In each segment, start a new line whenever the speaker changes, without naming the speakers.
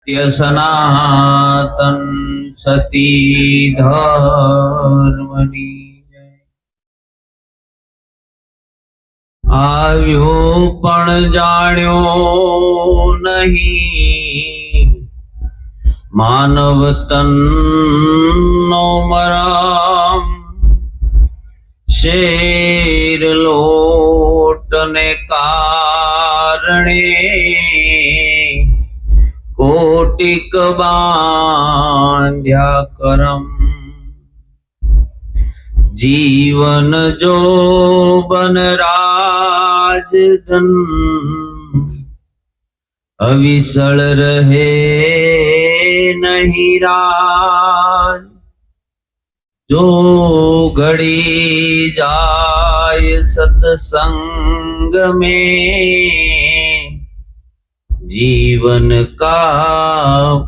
સનાતન સતી ધર્મની આવ્યો પણ જાણ્યો નહીં માનવ તનનો મરમ શેર લોટને કારણે કોટિક બાંધ્યા કરમ જીવન જો બન રાજધન અવિસળ રહે નહીં રાજ જો ઘડી જાય સત્સંગ में जीवन का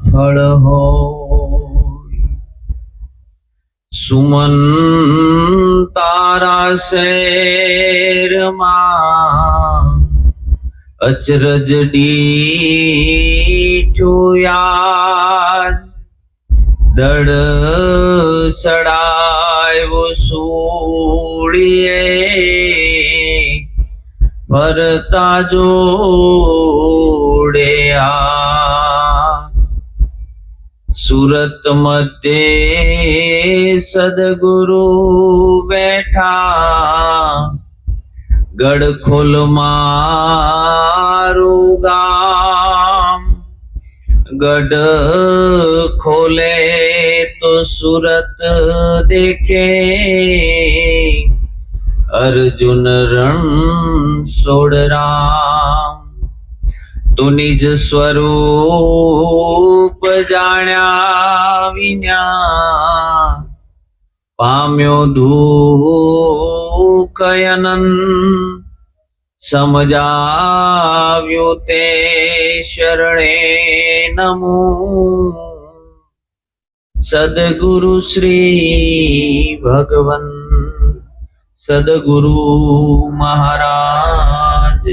फल हो सुमन तारा शेर मां अचरज डीठो याद दड़ सड़ायो सूड़िए भरता जोड़े सूरत मध्य सदगुरु बैठा गढ़ खोल मारू गाम गढ़ खोले तो सूरत देखे अर्जुन रण सोड़ राम तू निज स्वरूप जाण्या विना पाम्यो दुख अनंत समजाव्यो ते शरणे नमो सद्गुरु श्री भगवन् सद्गुरु महाराज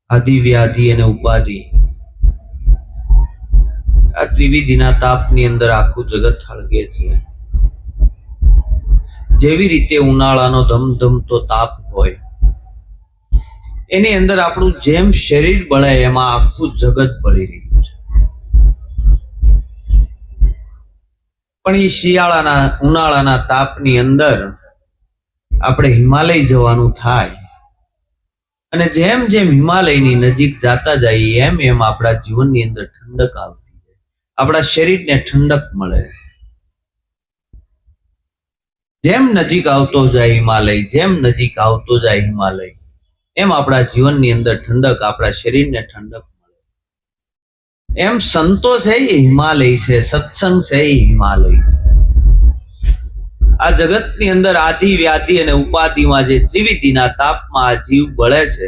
आदि व्याधि અને ઉપાધિ આ ત્રિવિધિના તાપની અંદર આખું જગત હળગે છે. જેવી રીતે ઉનાળાનો ધમધમતો તાપ હોય એની અંદર આપણું જેમ શરીર બળે એમાં આખું જગત બળી રહ્યું છે. પણ એ શિયાળાના ઉનાળાના તાપની અંદર આપણે હિમાલય જવાનું થાય અને જેમ જેમ હિમાલયની નજીક જાતા જઈએ એમ એમ આપણા જીવનની અંદર ઠંડક આવતી જાય, આપણા શરીરને ઠંડક મળે. જેમ નજીક આવતો જાય હિમાલય, જેમ નજીક આવતો જાય હિમાલય એમ આપણા જીવનની અંદર ઠંડક, આપણા શરીરને ઠંડક મળે. એમ સંતો છે એ હિમાલય છે, સત્સંગ છે એ હિમાલય છે. આ જગતની અંદર આધિ વ્યાધિ અને ઉપાધિમાં જે ત્રિવિધિના તાપમાં આ જીવ બળે છે,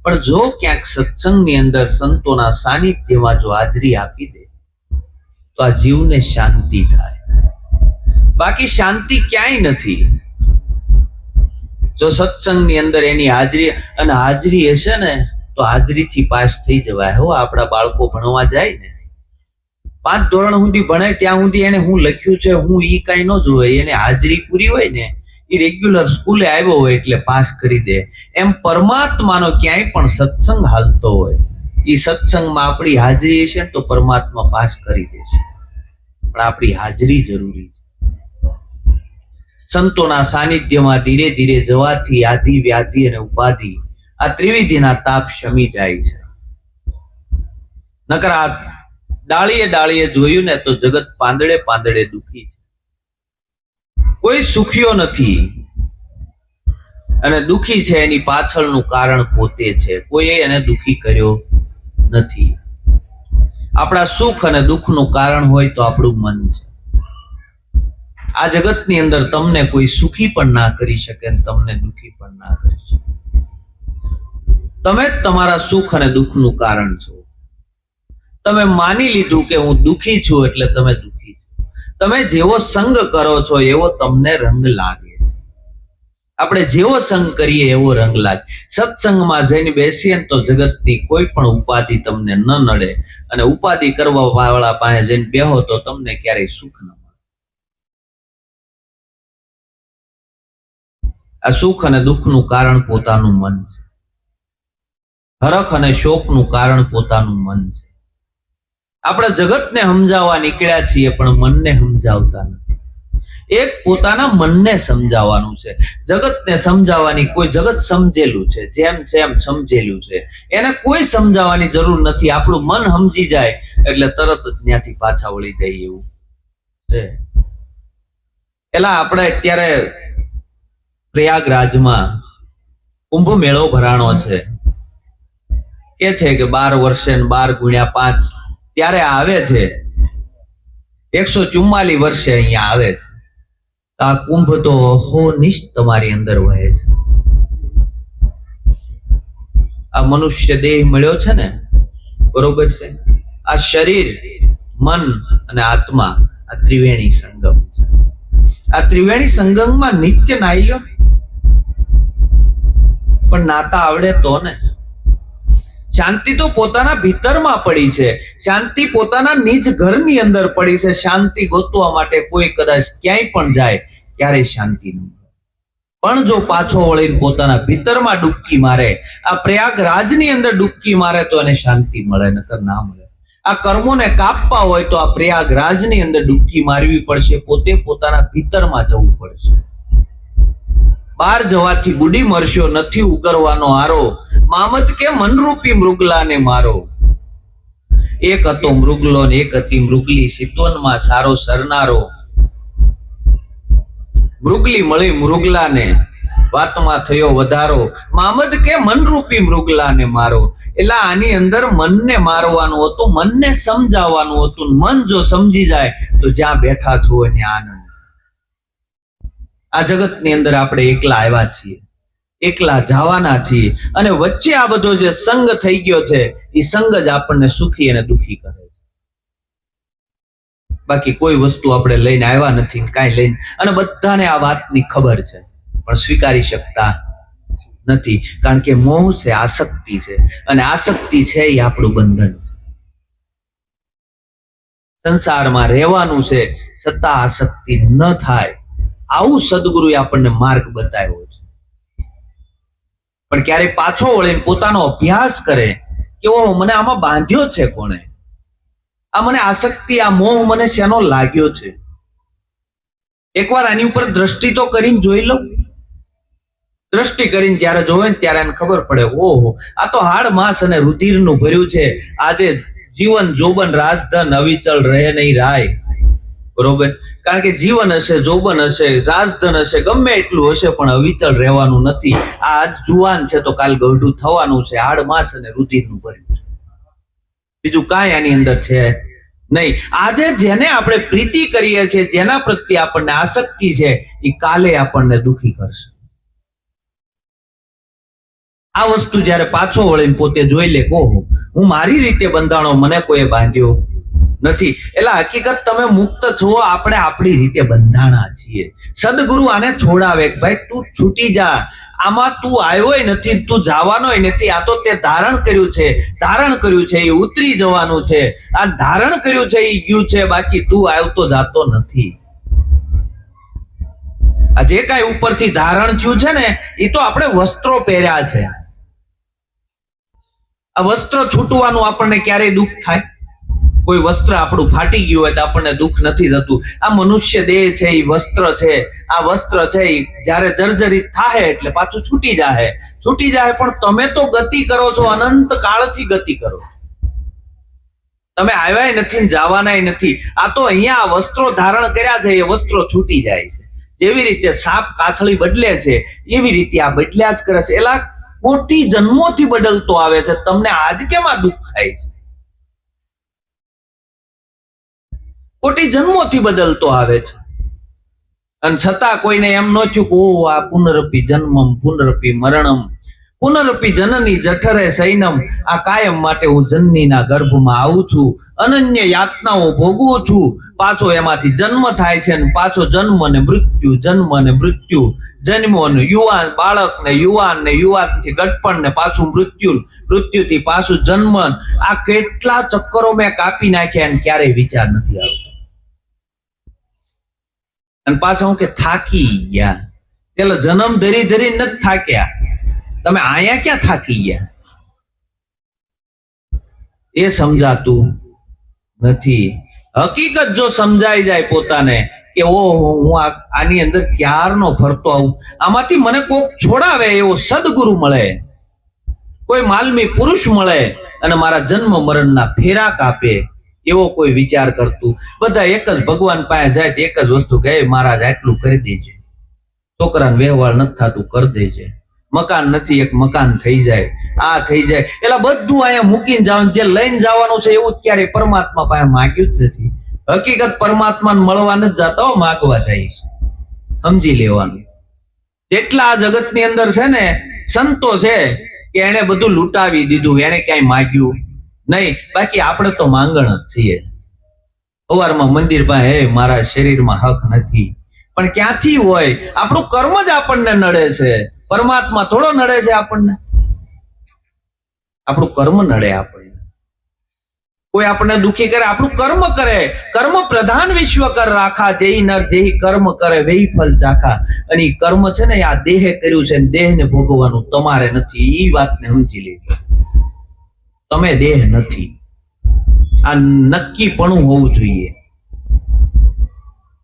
પણ જો ક્યાંક સત્સંગની અંદર સંતોના સાનિધ્યમાં જો હાજરી આપી દે તો આ જીવને શાંતિ થાય. બાકી શાંતિ ક્યાંય નથી. જો સત્સંગની અંદર એની હાજરી અને હાજરી હશે ને તો હાજરીથી પાસ થઈ જવાય. હો આપણા બાળકો ભણવા જાય ને 5 ધોરણ સુધી ભણે ત્યાં સુધી એને હું લખ્યું છે હું ઈ કઈ ન જોવે, એને હાજરી પૂરી હોય ને એ રેગ્યુલર સ્કૂલે આવ્યો હોય એટલે પાસ કરી દે. એમ પરમાત્માનો ક્યાંય પણ સત્સંગ હાલતો હોય એ સત્સંગમાં આપણી હાજરી હશે તો પરમાત્મા પાસ કરી દેશે. પણ આપણી હાજરી જરૂરી છે. સંતોના સાનિધ્યમાં ધીરે ધીરે જવાથી આધિ વ્યાધિ અને ઉપાધિ આ ત્રિવિધિના તાપ શમી જાય છે. નકર આ ડાળીએ ડાળીએ જોયું ને તો જગત પાંદડે પાંદડે દુખી છે. કોઈ સુખ્યો નથી અને દુખી છે એની પાછળનું કારણ પોતે છે. કોઈએ એને દુખી કર્યો નથી. આપણા સુખ અને દુઃખનું કારણ હોય તો આપણું મન છે. આ જગતની અંદર તમને કોઈ સુખી પણ ના કરી શકે અને તમને દુખી પણ ના કરી શકે. તમે જ તમારા સુખ અને દુઃખનું કારણ છો. તમે માની લીધું કે હું દુખી છું એટલે તમે દુખી છો. તમે જેવો સંગ કરો છો એવો તમને રંગ લાગે છે. આપણે જેવો સંગ કરીએ એવો રંગ લાગે. સત્સંગમાં જઈને બેસીએ ને તો જગતની કોઈ પણ ઉપાધિ તમને ન નડે, અને ઉપાધિ કરવા વાળા પાસે જઈને બેહો તો તમને ક્યારેય સુખ ન મળે. આ સુખ અને દુઃખનું કારણ પોતાનું મન છે. હરખ અને શોકનું કારણ પોતાનું મન છે. આપણે જગતને સમજાવવા નીકળ્યા છીએ પણ મનને સમજાવતા નથી. એક પોતાના મનને સમજાવવાનું છે. જગતને સમજાવવાની કોઈ, જગત સમજેલું છે, જેમ છે એમ સમજેલું છે, એને કોઈ સમજાવવાની જરૂર નથી. આપણું મન સમજી જાય એટલે તરત જ ત્યાંથી પાછા વળી જાય એવું છે. એલા આપણે અત્યારે પ્રયાગરાજમાં કુંભ મેળો ભરાણો છે. કે છે કે 12 વર્ષે 12 ગુણ્યા 5 ત્યારે આવે છે. 144 વર્ષે અહીંયા આવે છે. આ કુંભ તો અહોનિશ તમારી અંદર વહે છે. આ મનુષ્ય દેહ મળ્યો છે ને, બરોબર છે. આ શરીર, મન અને આત્મા, આ ત્રિવેણી સંગમ છે. આ ત્રિવેણી સંગમમાં નિત્ય નાઈ લો, પણ નાતા આવડે તો ને. શાંતિ તો પોતાના ભીતરમાં પડી છે. શાંતિ પોતાના નિજ ઘરની અંદર પડી છે. શાંતિ ગોતવા માટે કોઈ કદાચ ક્યાંય પણ જાય, ક્યારેય શાંતિ ન મળે. પણ જો પાછો વળીને પોતાના ભીતરમાં ડૂબકી મારે, આ પ્રયાગરાજની અંદર ડૂબકી મારે તો એને શાંતિ મળે, નકર ના મળે. આ કર્મોને કાપવા હોય તો આ પ્રયાગરાજની અંદર ડૂબકી મારવી પડશે. પોતે પોતાના ભીતરમાં જવું પડશે. બહાર જવાથી બુડી મરશો, નથી ઉગરવાનો આરો. મામદ કે મનરૂપી મૃગલાને મારો. એક હતો મૃગલો ને એક હતી મૃગલી, સિતોનમાં સારો સરનારો. મૃગલી મળી મૃગલાને, વાતમાં થયો વધારો. મામદ કે મનરૂપી મૃગલાને મારો. એટલે આની અંદર મનને મારવાનું હતું, મનને સમજાવવાનું હતું. મન જો સમજી જાય તો જ્યાં બેઠા છો એને આનંદ છે. આ જગતની અંદર આપણે એકલા આવ્યા છીએ, એકલા જવાના છીએ, અને વચ્ચે આ બધો જે સંગ થઈ ગયો છે એ સંગ જ આપણને સુખી અને દુખી કરે છે. બાકી કોઈ વસ્તુ આપણે લઈને આવ્યા નથી, કાંઈ લઈને, અને બધાને આ વાતની ખબર છે પણ સ્વીકારી શકતા નથી. કારણ કે મોહ છે, આસક્તિ છે, અને આસક્તિ છે એ આપણું બંધન છે. સંસારમાં રહેવાનું છે છતાં આસક્તિ ન થાય, આવું સદગુરુએ આપણને માર્ગ બતાવ્યો છે. પણ ક્યારેક પાછો વળીને પોતાનો અભ્યાસ કરે કે ઓહો, મને આમાં બાંધ્યો છે કોણે? આ મને આસક્તિ, આ મોહ મને શેનો લાગ્યો છે? એકવાર આની ઉપર દ્રષ્ટિ તો કરીને જોઈ લઉં. દ્રષ્ટિ કરીને જ્યારે જોવે ને ત્યારે એને ખબર પડે, ઓહો, આ તો હાડ માંસ અને રુધિરનું ભર્યું છે. આજે જીવન જોબન રાજધન અવિચળ રહે નહીં રાય. બરોબર? કારણ કે જીવન હશે, જોબન હશે, રાજધન હશે, ગમે એટલું હશે, પણ અવિચળ રહેવાનું નથી. આ આજ જુવાન છે તો કાલ ગઢું થવાનું છે. હાડ માંસ અને રુધિરનું ભર્યું છે, બીજું કાંઈ આની અંદર છે નહીં. આજે જેને આપણે પ્રીતિ કરીએ છીએ, જેના પ્રત્યે આપણને આસક્તિ છે, એ કાલે આપણને દુખી કરશે. આ વસ્તુ જયારે પાછો વળીને પોતે જોઈ લે, ઓહો, હું મારી રીતે બંધાણો, મને કોઈ બાંધ્યો નથી. એટલે હકીકત તમે મુક્ત છો, આપણે આપણી રીતે બંધાણા છીએ. સદગુરુ આને છોડાવે કે ભાઈ તું છૂટી જા, આમાં તું આવ્યોય નથી, તું જવાનોય નથી. આ તો તે ધારણ કર્યું છે, ધારણ કર્યું છે એ ઉતરી જવાનું છે. આ ધારણ કર્યું છે એ ગયું છે, બાકી તું આવતો જાતો નથી. આ જે કાંઈ ઉપરથી ધારણ થયું છે ને, એ તો આપણે વસ્ત્રો પહેર્યા છે. આ વસ્ત્ર છૂટવાનું આપણને ક્યારેય દુઃખ થાય? કોઈ વસ્ત્ર આપણું ફાટી ગયું હોય તો આપણને દુઃખ નથી થતું. આ મનુષ્ય દેહ છે એ વસ્ત્ર છે. આ વસ્ત્ર છે એ જયારે જર્જરિત થાય એટલે પાછું છૂટી જાય. છૂટી જાય, પણ તમે તો ગતિ કરો છો, અનંત કાળથી ગતિ કરો. તમે આવ્યા નથી ને જવાના નથી. આ તો અહીંયા આ વસ્ત્રો ધારણ કર્યા છે, એ વસ્ત્રો છૂટી જાય છે. જેવી રીતે સાપ કાછળી બદલે છે, એવી રીતે આ બદલ્યા જ કરે છે. એલા કોટી જન્મોથી બદલતો આવે છે, તમને આજ કેમ આ દુઃખ થાય છે? કોટી જન્મોથી બદલતો આવે છે, અને છતાં કોઈને એમ ન થયું કે ઓ આ પુનરપી જન્મમ પુનરપી મરણમ. પુનરપી જનની જઠરે સૈનમ, આ કાયમ માટે હું જનનીના ગર્ભમાં આવું છું, અનન્ય યાતનાઓ ભોગવું છું, પાછો એમાંથી જન્મ થાય છે ને પાછો જન્મ ને મૃત્યુ, જન્મ ને મૃત્યુ, જન્મો ને યુવાન બાળક ને યુવાનથી ગટપણ ને પાછું મૃત્યુ, મૃત્યુથી પાછું જન્મ. આ કેટલા ચક્કરો મેં કાપી નાખ્યા અને ક્યારેય વિચાર નથી આવતો. અને પાછા હું કે થાકી ગયા, પેલા જન્મ ધરી ધરી નથી થાક્યા, તમે આયા ક્યાં થાકી ગયા એ સમજાતું નથી. હકીકત જો સમજાઈ જાય પોતાને કે ઓહો હું આની અંદર ક્યારનો ફરતો આવું, આમાંથી મને કોક છોડાવે એવો સદગુરુ મળે, કોઈ માલમી પુરુષ મળે અને મારા જન્મ મરણના ફેરા કાપે, એવો કોઈ વિચાર કરતું. બધા એક જ ભગવાન પાસે જાય તો એક જ વસ્તુ કહે, મહારાજ આટલું કરી દેજે, છોકરાને વ્યવહાર નથી થતું કરી દેજે, મકાન નથી એક મકાન થઈ જાય, આ થઈ જાય. એટલે બધું અહીંયા મૂકીને જવાનું, જે લઈને જવાનું છે એવું ક્યારેય પરમાત્મા પાસે માગ્યું જ નથી. હકીકત પરમાત્માને મળવા નથી જતા, માગવા જઈશ, સમજી લેવાનું. જેટલા આ જગતની અંદર છે ને સંતો છે કે એને બધું લૂંટાવી દીધું, એને ક્યાંય માગ્યું નહીં. બાકી આપણે તો માંગણ જ છીએ. સવારમાં મંદિર પાસે હે મારા શરીરમાં હક નથી, પણ ક્યાંથી હોય? આપણું કર્મ જ આપણને નડે છે, પરમાત્મા થોડો નડે છે આપણને. આપણું કર્મ નડે આપણને. કોઈ આપણને દુખી કરે, આપણું કર્મ કરે. કર્મ પ્રધાન વિશ્વ કર રાખા, જેહી નર જેહી કર્મ કરે વેહી ફલ ચાખા. અને એ કર્મ છે ને આ દેહે કર્યું છે, દેહને ભોગવવાનું તમારે નથી. એ વાતને સમજી લેવી. તમે દેહ નથી, આ નક્કીપણું હોવું જોઈએ.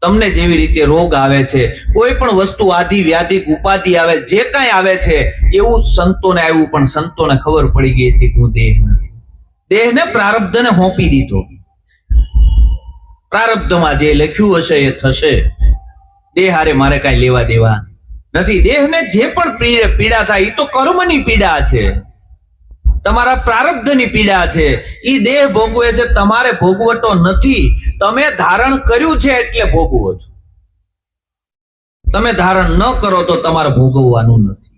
તમને જેવી રીતે રોગ આવે છે, કોઈ પણ વસ્તુ આધિ વ્યાધિ ઉપાધિ આવે, જે કાંઈ આવે છે એવું સંતોને આવ્યું, પણ સંતોને ખબર પડી ગઈ હતી કે હું દેહ નથી. દેહને પ્રારબ્ધને હોંપી દીધો. પ્રારબ્ધમાં જે લખ્યું હશે એ થશે. દેહ હારે મારે કાંઈ લેવા દેવા નથી. દેહને જે પણ પીડા થાય એ તો કર્મની પીડા છે, તમારા પ્રારબ્ધની પીડા છે. એ દેહ ભોગવે છે, તમારે ભોગવટો નથી. તમે ધારણ કર્યું છે એટલે ભોગવો છો. તમે ધારણ ન કરો તો તમારે ભોગવવાનું નથી.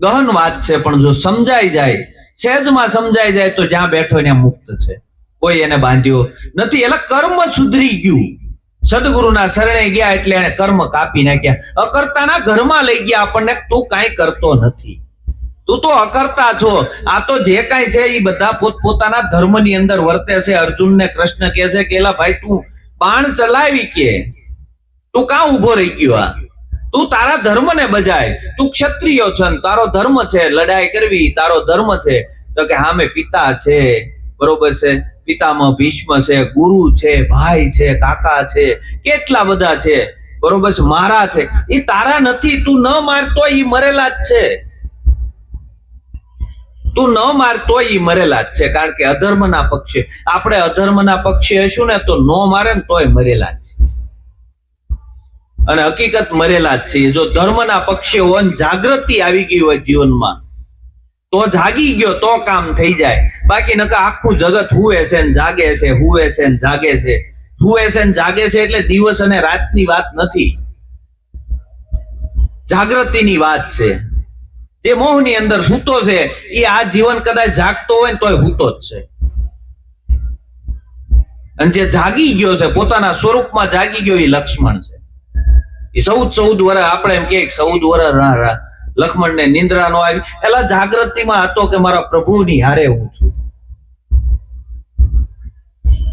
ગહન વાત છે, પણ જો સમજાઈ જાય, સહેજમાં સમજાઈ જાય તો જ્યાં બેઠો ત્યાં મુક્ત છે. કોઈ એને બાંધ્યો નથી. એટલે કર્મ સુધરી ગયું. સદગુરુના શરણે ગયા એટલે એને કર્મ કાપી નાખ્યા. અકર્તાના ઘરમાં લઈ ગયા આપણને. તું કાંઈ કરતો નથી, તું તો અકર્તા છો. આ તો જે કાંઈ છે એ બધા પોતપોતાના ધર્મની અંદર વર્તે છે. અર્જુનને કૃષ્ણ કહે છે કે એલા ભાઈ તું બાણ ચલાવી કે તું કાં ઉભો રહી ગયો? આ તું તારા ધર્મને બજાય. તું ક્ષત્રિય છે, તારો ધર્મ છે લડાઈ કરવી, તારો ધર્મ છે. તો કે હા મેં પિતા છે, બરોબર છે, પિતામહ ભીષ્મ છે, ગુરુ છે, ભાઈ છે, કાકા છે, કેટલા બધા છે, બરોબર છે, મારા છે. એ તારા નથી. તું ન મારતો એ મરેલા જ છે. તું ન મારતો એ મરેલા જ છે. કારણ કે અધર્મના પક્ષે, આપણે અધર્મના પક્ષે હશું ને તો ન મારે ને તોય મરેલા જ છે. અને હકીકત મરેલા જ છે. જો ધર્મના પક્ષે હોય, જાગૃતિ આવી ગઈ હોય જીવનમાં, તો જાગી ગયો તો કામ થઈ જાય. બાકી નકા આખું જગત હુવે છે ને જાગે છે, હુવે છે ને જાગે છે, હુવે છે ને જાગે છે. એટલે દિવસ અને રાતની વાત નથી, જાગૃતિની વાત છે. જે મોહની અંદર સૂતો છે એ આ જીવન કદાચ જાગતો હોય ને તોય સૂતો જ છે. અને જે જાગી ગયો છે, પોતાના સ્વરૂપમાં જાગી ગયો, એ લક્ષ્મણ છે. એ 14 વર્ષ, આપણે એમ કે 14 વર્ષ લક્ષ્મણને નિંદ્રા નો આવી. એલા જાગૃતિમાં હતો કે મારા પ્રભુની હારે હું છું.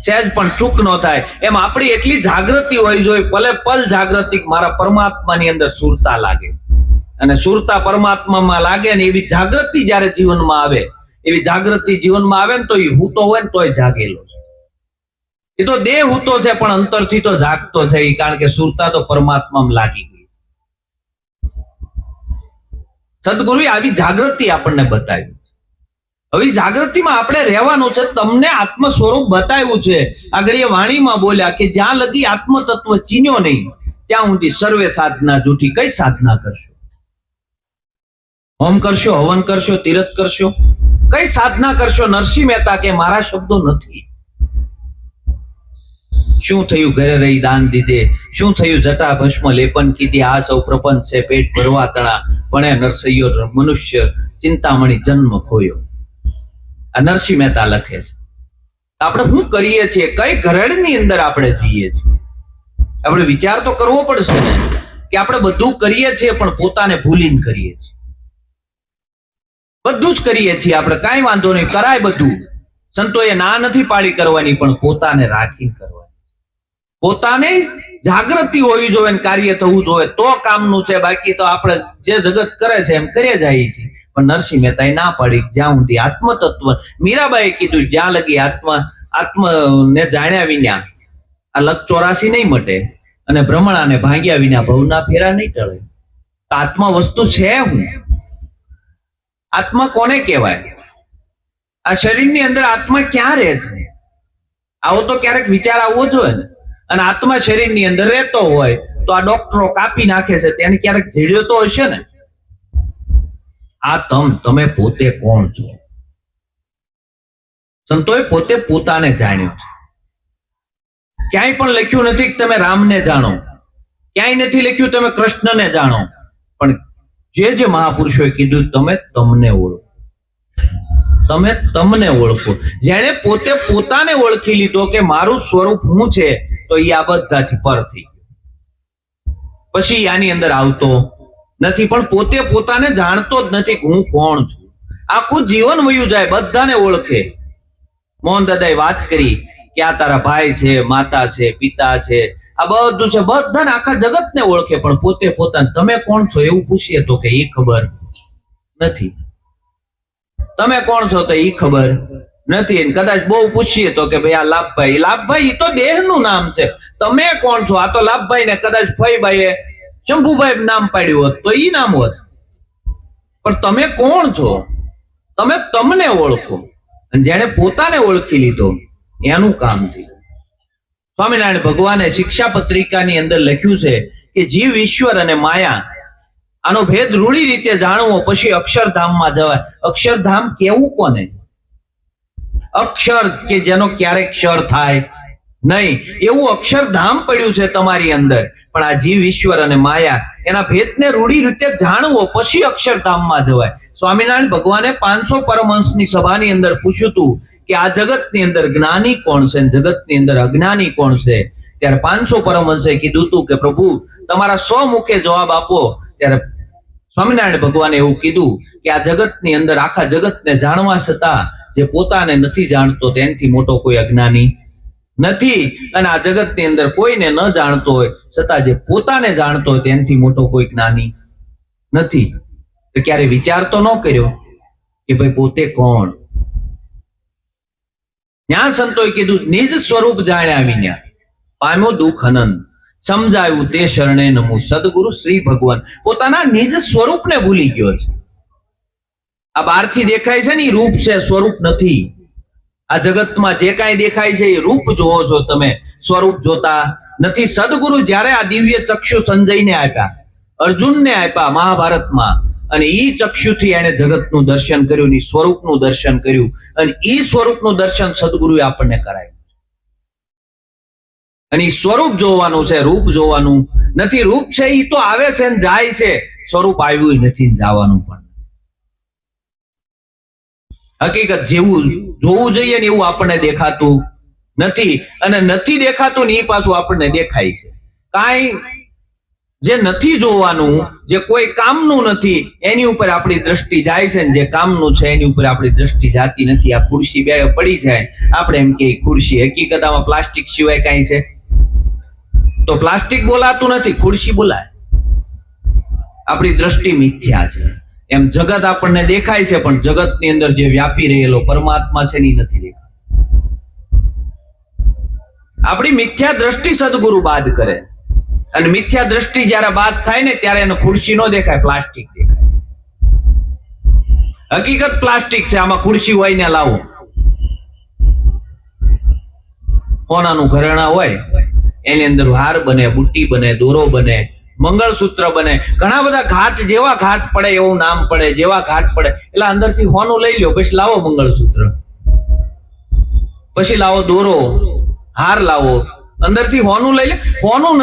સહેજ પણ ચૂક ન થાય એમ આપણી એટલી જાગૃતિ હોવી જોઈએ. ભલે પલ જાગૃતિ મારા પરમાત્માની અંદર સુરતા લાગે, અને સુરતા પરમાત્મામાં લાગે ને એવી જાગૃતિ જયારે જીવનમાં આવે, એવી જાગૃતિ જીવનમાં આવે ને તો એ હૂતો હોય ને તોય જાગેલો છે. એ તો દેહ હૂતો છે પણ અંતરથી તો જાગતો છે. કારણ કે સુરતા તો પરમાત્મામાં લાગી ગઈ. સદગુરુએ આવી જાગૃતિ આપણને બતાવી. હવે જાગૃતિમાં આપણે રહેવાનું છે. તમને આત્મ સ્વરૂપ બતાવ્યું છે. આગળ એ વાણીમાં બોલ્યા કે જ્યાં લગી આત્મ તત્વ ચીન્યો નહીં ત્યાં સુધી સર્વે સાધના જૂઠી. કઈ સાધના કરશો? હોમ કરશો, હવન કરશો, તીરથ કરશો, કઈ સાધના કરશો? નરસિંહ મહેતા કે મારા શબ્દો નથી. શું થયું ઘરે રહી દાન દીધે, શું થયું જટા ભસ્મ લેપન કીધી, આ સૌ પ્રપંચ છે પેટ ભરવા તણા, ભણે નરસૈયો મનુષ્ય ચિંતામણી જન્મ ખોયો. આ નરસિંહ મહેતા લખે છે. આપણે શું કરીએ છીએ, કઈ ઘરેડની અંદર આપણે જઈએ છીએ? આપણે વિચાર તો કરવો પડશે ને કે આપણે બધું કરીએ છીએ પણ પોતાને ભૂલીને કરીએ છીએ. બધું જ કરીએ છીએ આપણે, કાંઈ વાંધો નહીં, કરાય બધું. સંતોએ ના નથી પાડી કરવાની, પણ પોતાને રાખીને કરવાની. પોતાને જાગૃતિ હોવી જોઈએ, કાર્ય થવું જોઈએ તો કામનું છે. બાકી તો આપણે જે જગત કરે છે એમ કરીએ જઈએ છીએ. પણ નરસિંહ મહેતાએ ના પાડી, જ્યાં સુધી આત્મતત્વ, મીરાબાઈએ કીધું જ્યાં લગી આત્મને જાણ્યા વિના આ લક 84 નહીં મટે, અને ભ્રમણાને ભાંગ્યા વિના ભવના ફેરા નહીં ટળે. આત્મા વસ્તુ છે હું? આત્મા કોને કહેવાય? આ શરીરની અંદર આત્મા ક્યાં રહે છે? આવો તો ક્યારેક વિચાર આવવો જોઈએ ને. અને આત્મા શરીરની અંદર રહેતો હોય તો આ ડોક્ટરો કાપી નાખે છે, તેને ક્યારેક જીડ્યો તો હશે ને. આ તમે પોતે કોણ છો? સંતોએ પોતે પોતાને જાણ્યો છે. ક્યાંય પણ લખ્યું નથી કે તમે રામને જાણો, ક્યાંય નથી લખ્યું તમે કૃષ્ણને જાણો, પણ જે મહાપુરુષોએ કીધું તમે તમને ઓળખો, તમે તમને ઓળખો. જેણે પોતે પોતાને ઓળખી લીધો કે મારું સ્વરૂપ શું છે, તો એ આ બધાથી પર થઈ ગયો. પછી આની અંદર આવતો નથી, પણ પોતે પોતાને જાણતો જ નથી કે હું કોણ છું. આખું જીવન વયું જાય, બધાને ઓળખે. મોહન દાદાએ વાત કરી કે આ તારા ભાઈ છે, માતા છે, પિતા છે, આ બધું છે, બધાને આખા જગતને ઓળખે, પણ પોતે પોતાને તમે કોણ છો એવું પૂછીએ તો કે એ ખબર નથી. તમે કોણ છો તો એ ખબર નથી. કદાચ બહુ પૂછીએ તો કે ભાઈ આ લાભભાઈ, લાભભાઈ એ તો દેહનું નામ છે. તમે કોણ છો? આ તો લાભભાઈ ને કદાચ ફઈબાઈએ શંભુભાઈ નામ પાડ્યું હોત તો એ નામ હોત, પણ તમે કોણ છો? તમે તમને ઓળખો. અને જેને પોતાને ઓળખી લીધો એનું કામ થયું. સ્વામિનારાયણ ભગવાને શિક્ષા પત્રિકાની અંદર લખ્યું છે કે જીવ, ઈશ્વર અને માયા આનો ભેદ રૂઢી રીતે જાણવો, પછી અક્ષરધામમાં જવાય. અક્ષરધામ કેવું કોને? અક્ષર કે જેનો ક્યારેક ક્ષર થાય નહીં, એવું અક્ષરધામ પડ્યું છે તમારી અંદર. પણ આ જીવ, ઈશ્વર અને માયા એના ભેદને રૂઢી રીતે જાણવો, પછી અક્ષરધામમાં જવાય. સ્વામિનારાયણ ભગવાને 500 પરમહંસની સભાની અંદર પૂછ્યું હતું કે આ જગતની અંદર જ્ઞાની કોણ છે, જગતની અંદર અજ્ઞાની કોણ છે? ત્યારે 500 પરમહંસે કીધું હતું કે પ્રભુ તમારા 100 મુખે જવાબ આપો. ત્યારે સ્વામિનારાયણ ભગવાને એવું કીધું કે આ જગતની અંદર આખા જગતને જાણવા છતાં જે પોતાને નથી જાણતો તેનાથી મોટો કોઈ અજ્ઞાની નથી. અને આ જગતની અંદર કોઈને ન જાણતો હોય છતાં જે પોતાને જાણતો હોય તેનાથી મોટો કોઈ જ્ઞાની નથી. તો ક્યારે વિચાર તો ન કર્યો કે ભાઈ પોતે કોણ? જ્ઞાન સંતોએ કીધું નિજ સ્વરૂપ જાણ્યા વિના પામ્યો દુઃખ અનંત, સમજાયું તે શરણે નમું. સદગુરુ શ્રી ભગવાન પોતાના નિજ સ્વરૂપને ભૂલી ગયો છે. આ બહારથી દેખાય છે ને એ રૂપ છે, સ્વરૂપ નથી. આ જગતમાં જે કાંઈ દેખાય છે એ રૂપ જોવો છો તમે, સ્વરૂપ જોતા નથી. સદગુરુ જ્યારે આ દિવ્ય ચક્ષુ સંજયને આપ્યા, અર્જુનને આપ્યા મહાભારતમાં, અને ઈ ચક્ષુથી એને જગતનું દર્શન કર્યું, સ્વરૂપનું દર્શન કર્યું, અને ઈ સ્વરૂપનું દર્શન સદગુરુએ આપણને કરાયું. અને સ્વરૂપ જોવાનું છે, રૂપ જોવાનું નથી. રૂપ છે એ તો આવે છે ને જાય છે, સ્વરૂપ આવ્યું નથી ને જવાનું પણ. હકીકત જેવું જોવું જોઈએ ને એવું આપણને દેખાતું નથી, અને નથી દેખાતું ને એ પાછું આપણને દેખાય છે. કાંઈ જે નથી જોવાનું, જે કોઈ કામનું નથી, એની ઉપર આપણી દ્રષ્ટિ જાય છે, ને જે કામનું છે એની ઉપર આપણી દ્રષ્ટિ જાતી નથી. આ ખુરશી બે પડી જાય, આપણે એમ કે ખુરશી, હકીકત આમાં પ્લાસ્ટિક સિવાય કાંઈ છે તો પ્લાસ્ટિક બોલાતું નથી, ખુરશી બોલાય. આપણી દ્રષ્ટિ મિથ્યા છે. એમ જગત આપણને દેખાય છે, પણ જગતની અંદર જે વ્યાપી રહેલો પરમાત્મા છે એ નથી દેખાતો. આપણી મિથ્યા દ્રષ્ટિ સદગુરુ બાદ કરે, અને મિથ્યા દ્રષ્ટિ જયારે બાદ થાય ને ત્યારે એને ખુરશી નો દેખાય, પ્લાસ્ટિક દેખાય. હકીકત પ્લાસ્ટિક છે, આમાં ખુરશી હોય ને લાવો. સોનાનું ઘરેણા હોય એની અંદર હાર બને, બુટ્ટી બને, દોરો બને, મંગળસૂત્ર બને, ઘણા બધા ઘાટ, જેવા ઘાટ પડે એવું નામ પડે, જેવા ઘાટ પડે એટલે અંદરથી હોનું લઈ લ્યો, પછી લાવો મંગળસૂત્ર, પછી લાવો દોરો, હાર લાવો, અંદરથી હોનું લઈ લે, હોનું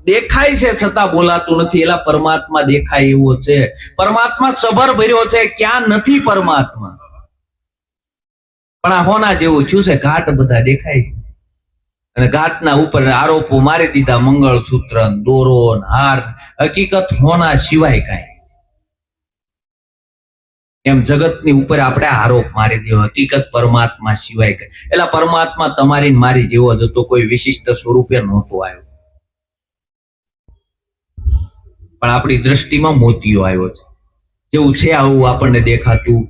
દેખાય છે છતાં બોલાતું નથી. એલા પરમાત્મા દેખાય એવો છે. પરમાત્મા સભર ભર્યો છે, ક્યાં નથી પરમાત્મા. પણ આ હોના જેવું થયું છે, ઘાટ બધા દેખાય છે અને ઘાટના ઉપર આરોપો મારી દીધા, મંગળસૂત્ર, દોરો, હાર. હકીકત હોના સિવાય કાંઈ. એમ જગતની ઉપર આપણે આરોપ મારી દો, હકીકત પરમાત્મા સિવાય કાંઈ. એટલે પરમાત્મા તમારી મારી જેવો જ હતો, કોઈ વિશિષ્ટ સ્વરૂપે નહોતો આવ્યો. પણ આપણી દ્રષ્ટિમાં મોતિયો આવ્યો છે. જેવું છે આવું આપણને દેખાતું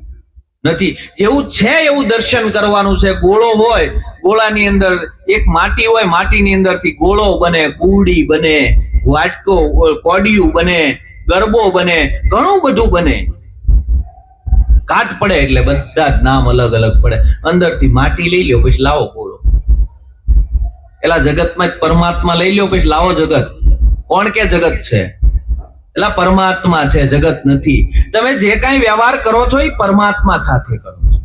નથી. જેવું છે એવું દર્શન કરવાનું છે. ગોળો હોય, ગોળાની અંદર એક માટી હોય, માટીની અંદરથી ગોળો બને, કુડી બને, વાટકો, કોડિયું બને, ગરબો બને, ઘણું બધું બને. કાટ પડે એટલે બધા જ નામ અલગ અલગ પડે. અંદરથી માટી લઈ લ્યો, પછી લાવો ગોળો. એલા જગતમાં જ પરમાત્મા લઈ લ્યો, પછી લાવો જગત. કોણ કે જગત છે? એટલે પરમાત્મા છે, જગત નથી. તમે જે કાંઈ વ્યવહાર કરો છો એ પરમાત્મા સાથે કરો છો.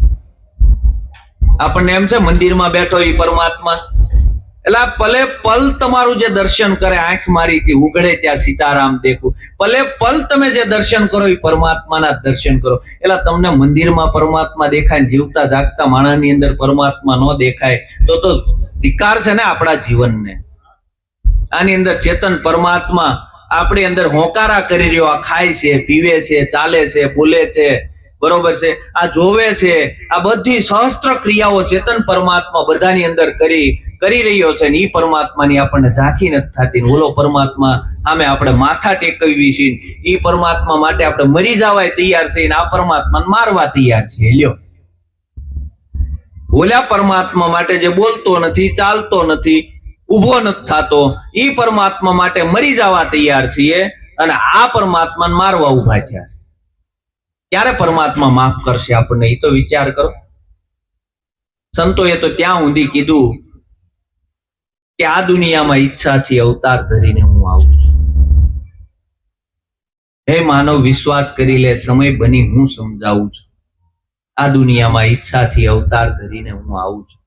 આપણને એમ છે મંદિરમાં બેઠો એ પરમાત્મા. એટલે પલે પલ તમારું જે દર્શન કરે, આંખ મારીથી ઉઘડે ત્યાં સીતારામ દેખું, પલે પલ તમે જે દર્શન કરો એ પરમાત્માના દર્શન કરો. એટલે તમને મંદિરમાં પરમાત્મા દેખાય, જીવતા જાગતા માણસની અંદર પરમાત્મા ન દેખાય તો ધિક્કાર છે ને આપણા જીવનને. આની અંદર ચેતન પરમાત્મા આપણી અંદર હોંકારા કરી રહ્યો. આ ખાય છે, પીવે છે, ચાલે છે, બોલે છે, બરોબર છે, આ જોવે છે, આ બધી સહસ્ત્ર ક્રિયાઓ ચેતન પરમાત્મા બધાની અંદર કરી રહ્યો છે. ને એ પરમાત્માની આપણને ઝાંખી નથી થતી. ઓલો પરમાત્મા સામે આપણે માથા ટેકવી છે. એ પરમાત્મા માટે આપણે મરી જવાય તૈયાર છે, આ પરમાત્માને મારવા તૈયાર છે. લ્યો, ઓલા પરમાત્મા માટે જે બોલતો નથી, ચાલતો નથી, ઉભો નથી થતો, એ પરમાત્મા માટે મરી જવા તૈયાર છીએ અને આ પરમાત્માને મારવા ઉભા થયા. ક્યારે પરમાત્મા માફ કરશે આપણને? એ તો વિચાર કરો. સંતોએ તો ત્યાં સુધી કીધું કે આ દુનિયામાં ઈચ્છાથી અવતાર ધરીને હું આવું છું. હે માનવ, વિશ્વાસ કરી લે, સમય બની હું સમજાવું છું. આ દુનિયામાં ઈચ્છાથી અવતાર ધરીને હું આવું છું.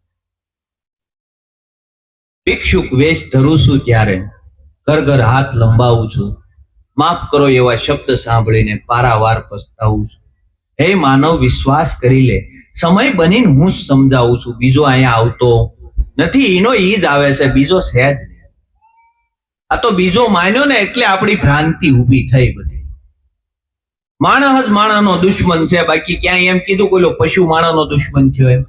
ભિક્ષુક વેશ ધરું છું ત્યારે ઘર ઘર હાથ લંબાવું છું. માફ કરો એવા શબ્દ સાંભળીને પારાવાર પસ્તાવું છું. હે માનવ, વિશ્વાસ કરી લે, સમય બનીને હું જ સમજાવું છું. બીજો અહીંયા આવતો નથી, એનો ઈ જ આવે છે, બીજો છે જ નહીં. આ તો બીજો માન્યો ને એટલે આપણી ભ્રાંતિ ઊભી થઈ બધી. માણસ જ માણસનો દુશ્મન છે, બાકી ક્યાંય એમ કીધું કોઈ પશુ માણસનો દુશ્મન થયો એમ?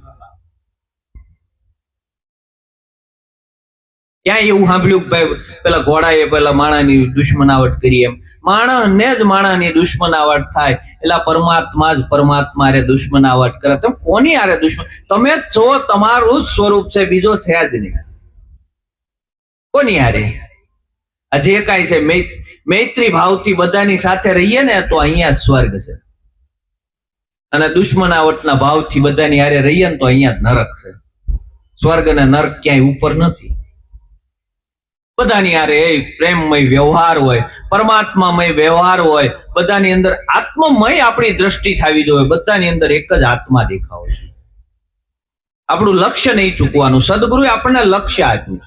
ક્યાંય એવું સાંભળ્યું કે ભાઈ પેલા ઘોડાએ પેલા માણાની દુશ્મનાવટ કરી એમ? માણસને જ માણાની દુશ્મનાવટ થાય. એટલે પરમાત્મા જ પરમાત્મા રે દુશ્મનાવટ કરે. તમે કોની આરે દુશ્મન? તમે જ છો, તમારું જ સ્વરૂપ છે, બીજો છે જ નહીં. કોની આરે? આ જે કાંઈ છે મૈત્રી ભાવથી બધાની સાથે રહીએ ને તો અહીંયા સ્વર્ગ છે, અને દુશ્મનાવટના ભાવથી બધાની હારે રહીએ ને તો અહીંયા જ નરક છે. સ્વર્ગ અને નરક ક્યાંય ઉપર નથી. બધાની હારે પ્રેમમય વ્યવહાર હોય, પરમાત્મામય વ્યવહાર હોય, બધાની અંદર આત્મમય આપણી દ્રષ્ટિ થવી જોઈએ. બધાની અંદર એક જ આત્મા દેખાવો જોઈએ. આપણું લક્ષ્ય નહીં ચૂકવાનું. સદગુરુએ આપણને લક્ષ્ય આપ્યું.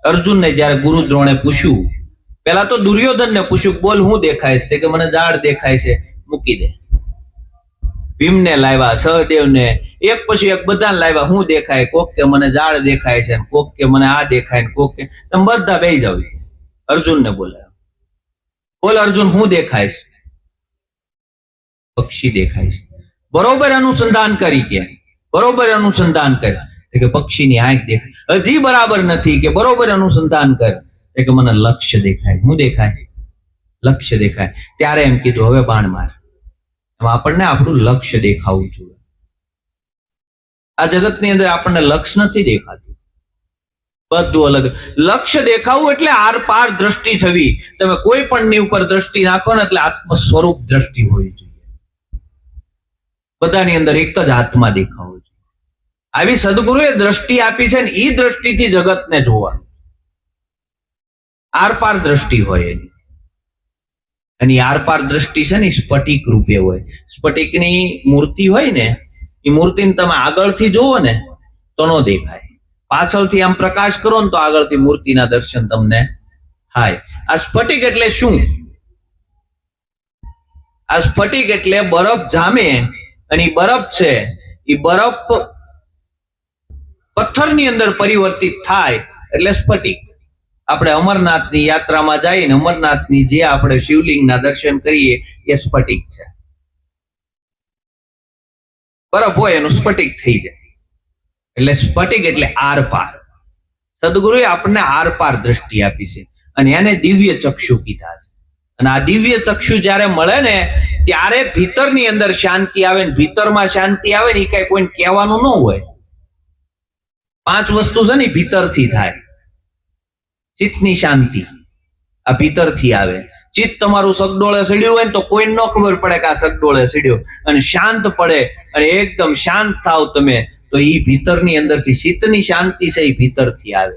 અર્જુનને જયારે ગુરુ દ્રોણે પૂછ્યું, પેલા તો દુર્યોધનને પૂછ્યું, બોલ હું દેખાય છે? કે મને ઝાડ દેખાય છે, મૂકી દે. ભીમને લાવ્યા, સહદેવને, એક પછી એક બધાને લાવ્યા. હું દેખાય? કોક કે મને ઝાડ દેખાય છે, કોક કે મને આ દેખાય, ને કોક કે તમે બધા બેસી જાવ. અર્જુનને બોલાવ્યો, બોલ અર્જુન હું દેખાય છે? પક્ષી દેખાય છે. બરોબર અનુસંધાન કરી કે બરોબર અનુસંધાન કરે કે પક્ષીની આંખ દેખાય. હજી બરાબર નથી કે બરોબર અનુસંધાન કર કે મને લક્ષ્ય દેખાય. હું દેખાય? લક્ષ્ય દેખાય. ત્યારે એમ કીધું હવે બાણ માર. આપણને આપણું લક્ષ્ય દેખાવું જોઈએ. આ જગતની અંદર આપણને લક્ષ્ય નથી દેખાતું, બધું અલગ. લક્ષ્ય દેખાવું એટલે આર પાર દ્રષ્ટિ થવી. તમે કોઈ પણ ની ઉપર દ્રષ્ટિ નાખો ને એટલે આત્મ સ્વરૂપ દ્રષ્ટિ હોવી જોઈએ. બધાની અંદર એક જ આત્મા દેખાવો જોઈએ. આવી સદગુરુએ દ્રષ્ટિ આપી છે ને એ દ્રષ્ટિથી જગતને જોવાનું. આર પાર દ્રષ્ટિ હોય એની. અને આરપાર દ્રષ્ટિ છે ને સ્ફટિક રૂપે હોય. સ્ફટિકની મૂર્તિ હોય ને, એ મૂર્તિને તમે આગળથી જોવો ને તો ન દેખાય, પાછળથી આમ પ્રકાશ કરો ને તો આગળથી મૂર્તિના દર્શન તમને થાય. આ સ્ફટિક એટલે શું? આ સ્ફટિક એટલે બરફ જામે અને બરફ છે એ બરફ પથ્થરની અંદર પરિવર્તિત થાય એટલે સ્ફટિક. આપણે અમરનાથની યાત્રામાં જઈને અમરનાથની જે આપણે શિવલિંગના દર્શન કરીએ એ સ્ફટિક છે. બરફ હોય એનું સ્ફટિક થઈ જાય એટલે સ્ફટિક એટલે આર પાર. સદગુરુએ આપણને આર પાર દ્રષ્ટિ આપી છે અને એને દિવ્ય ચક્ષુ કીધા છે. અને આ દિવ્ય ચક્ષુ જ્યારે મળે ને ત્યારે ભીતરની અંદર શાંતિ આવે ને ભીતરમાં શાંતિ આવે ને એ કઈ કોઈને કહેવાનું ન હોય. 5 વસ્તુ છે ને ભીતરથી થાય. ચિત્તની શાંતિ આ ભીતરથી આવે. ચિત્ત તમારું સગડોળે સીડ્યું હોય ને તો કોઈને ન ખબર પડે કે આ સગડોળે સીડ્યો, અને શાંત પડે અને એકદમ શાંત થાવ તમે તો એ ભીતરની અંદરથી ચિત્તની શાંતિ છે એ ભીતરથી આવે.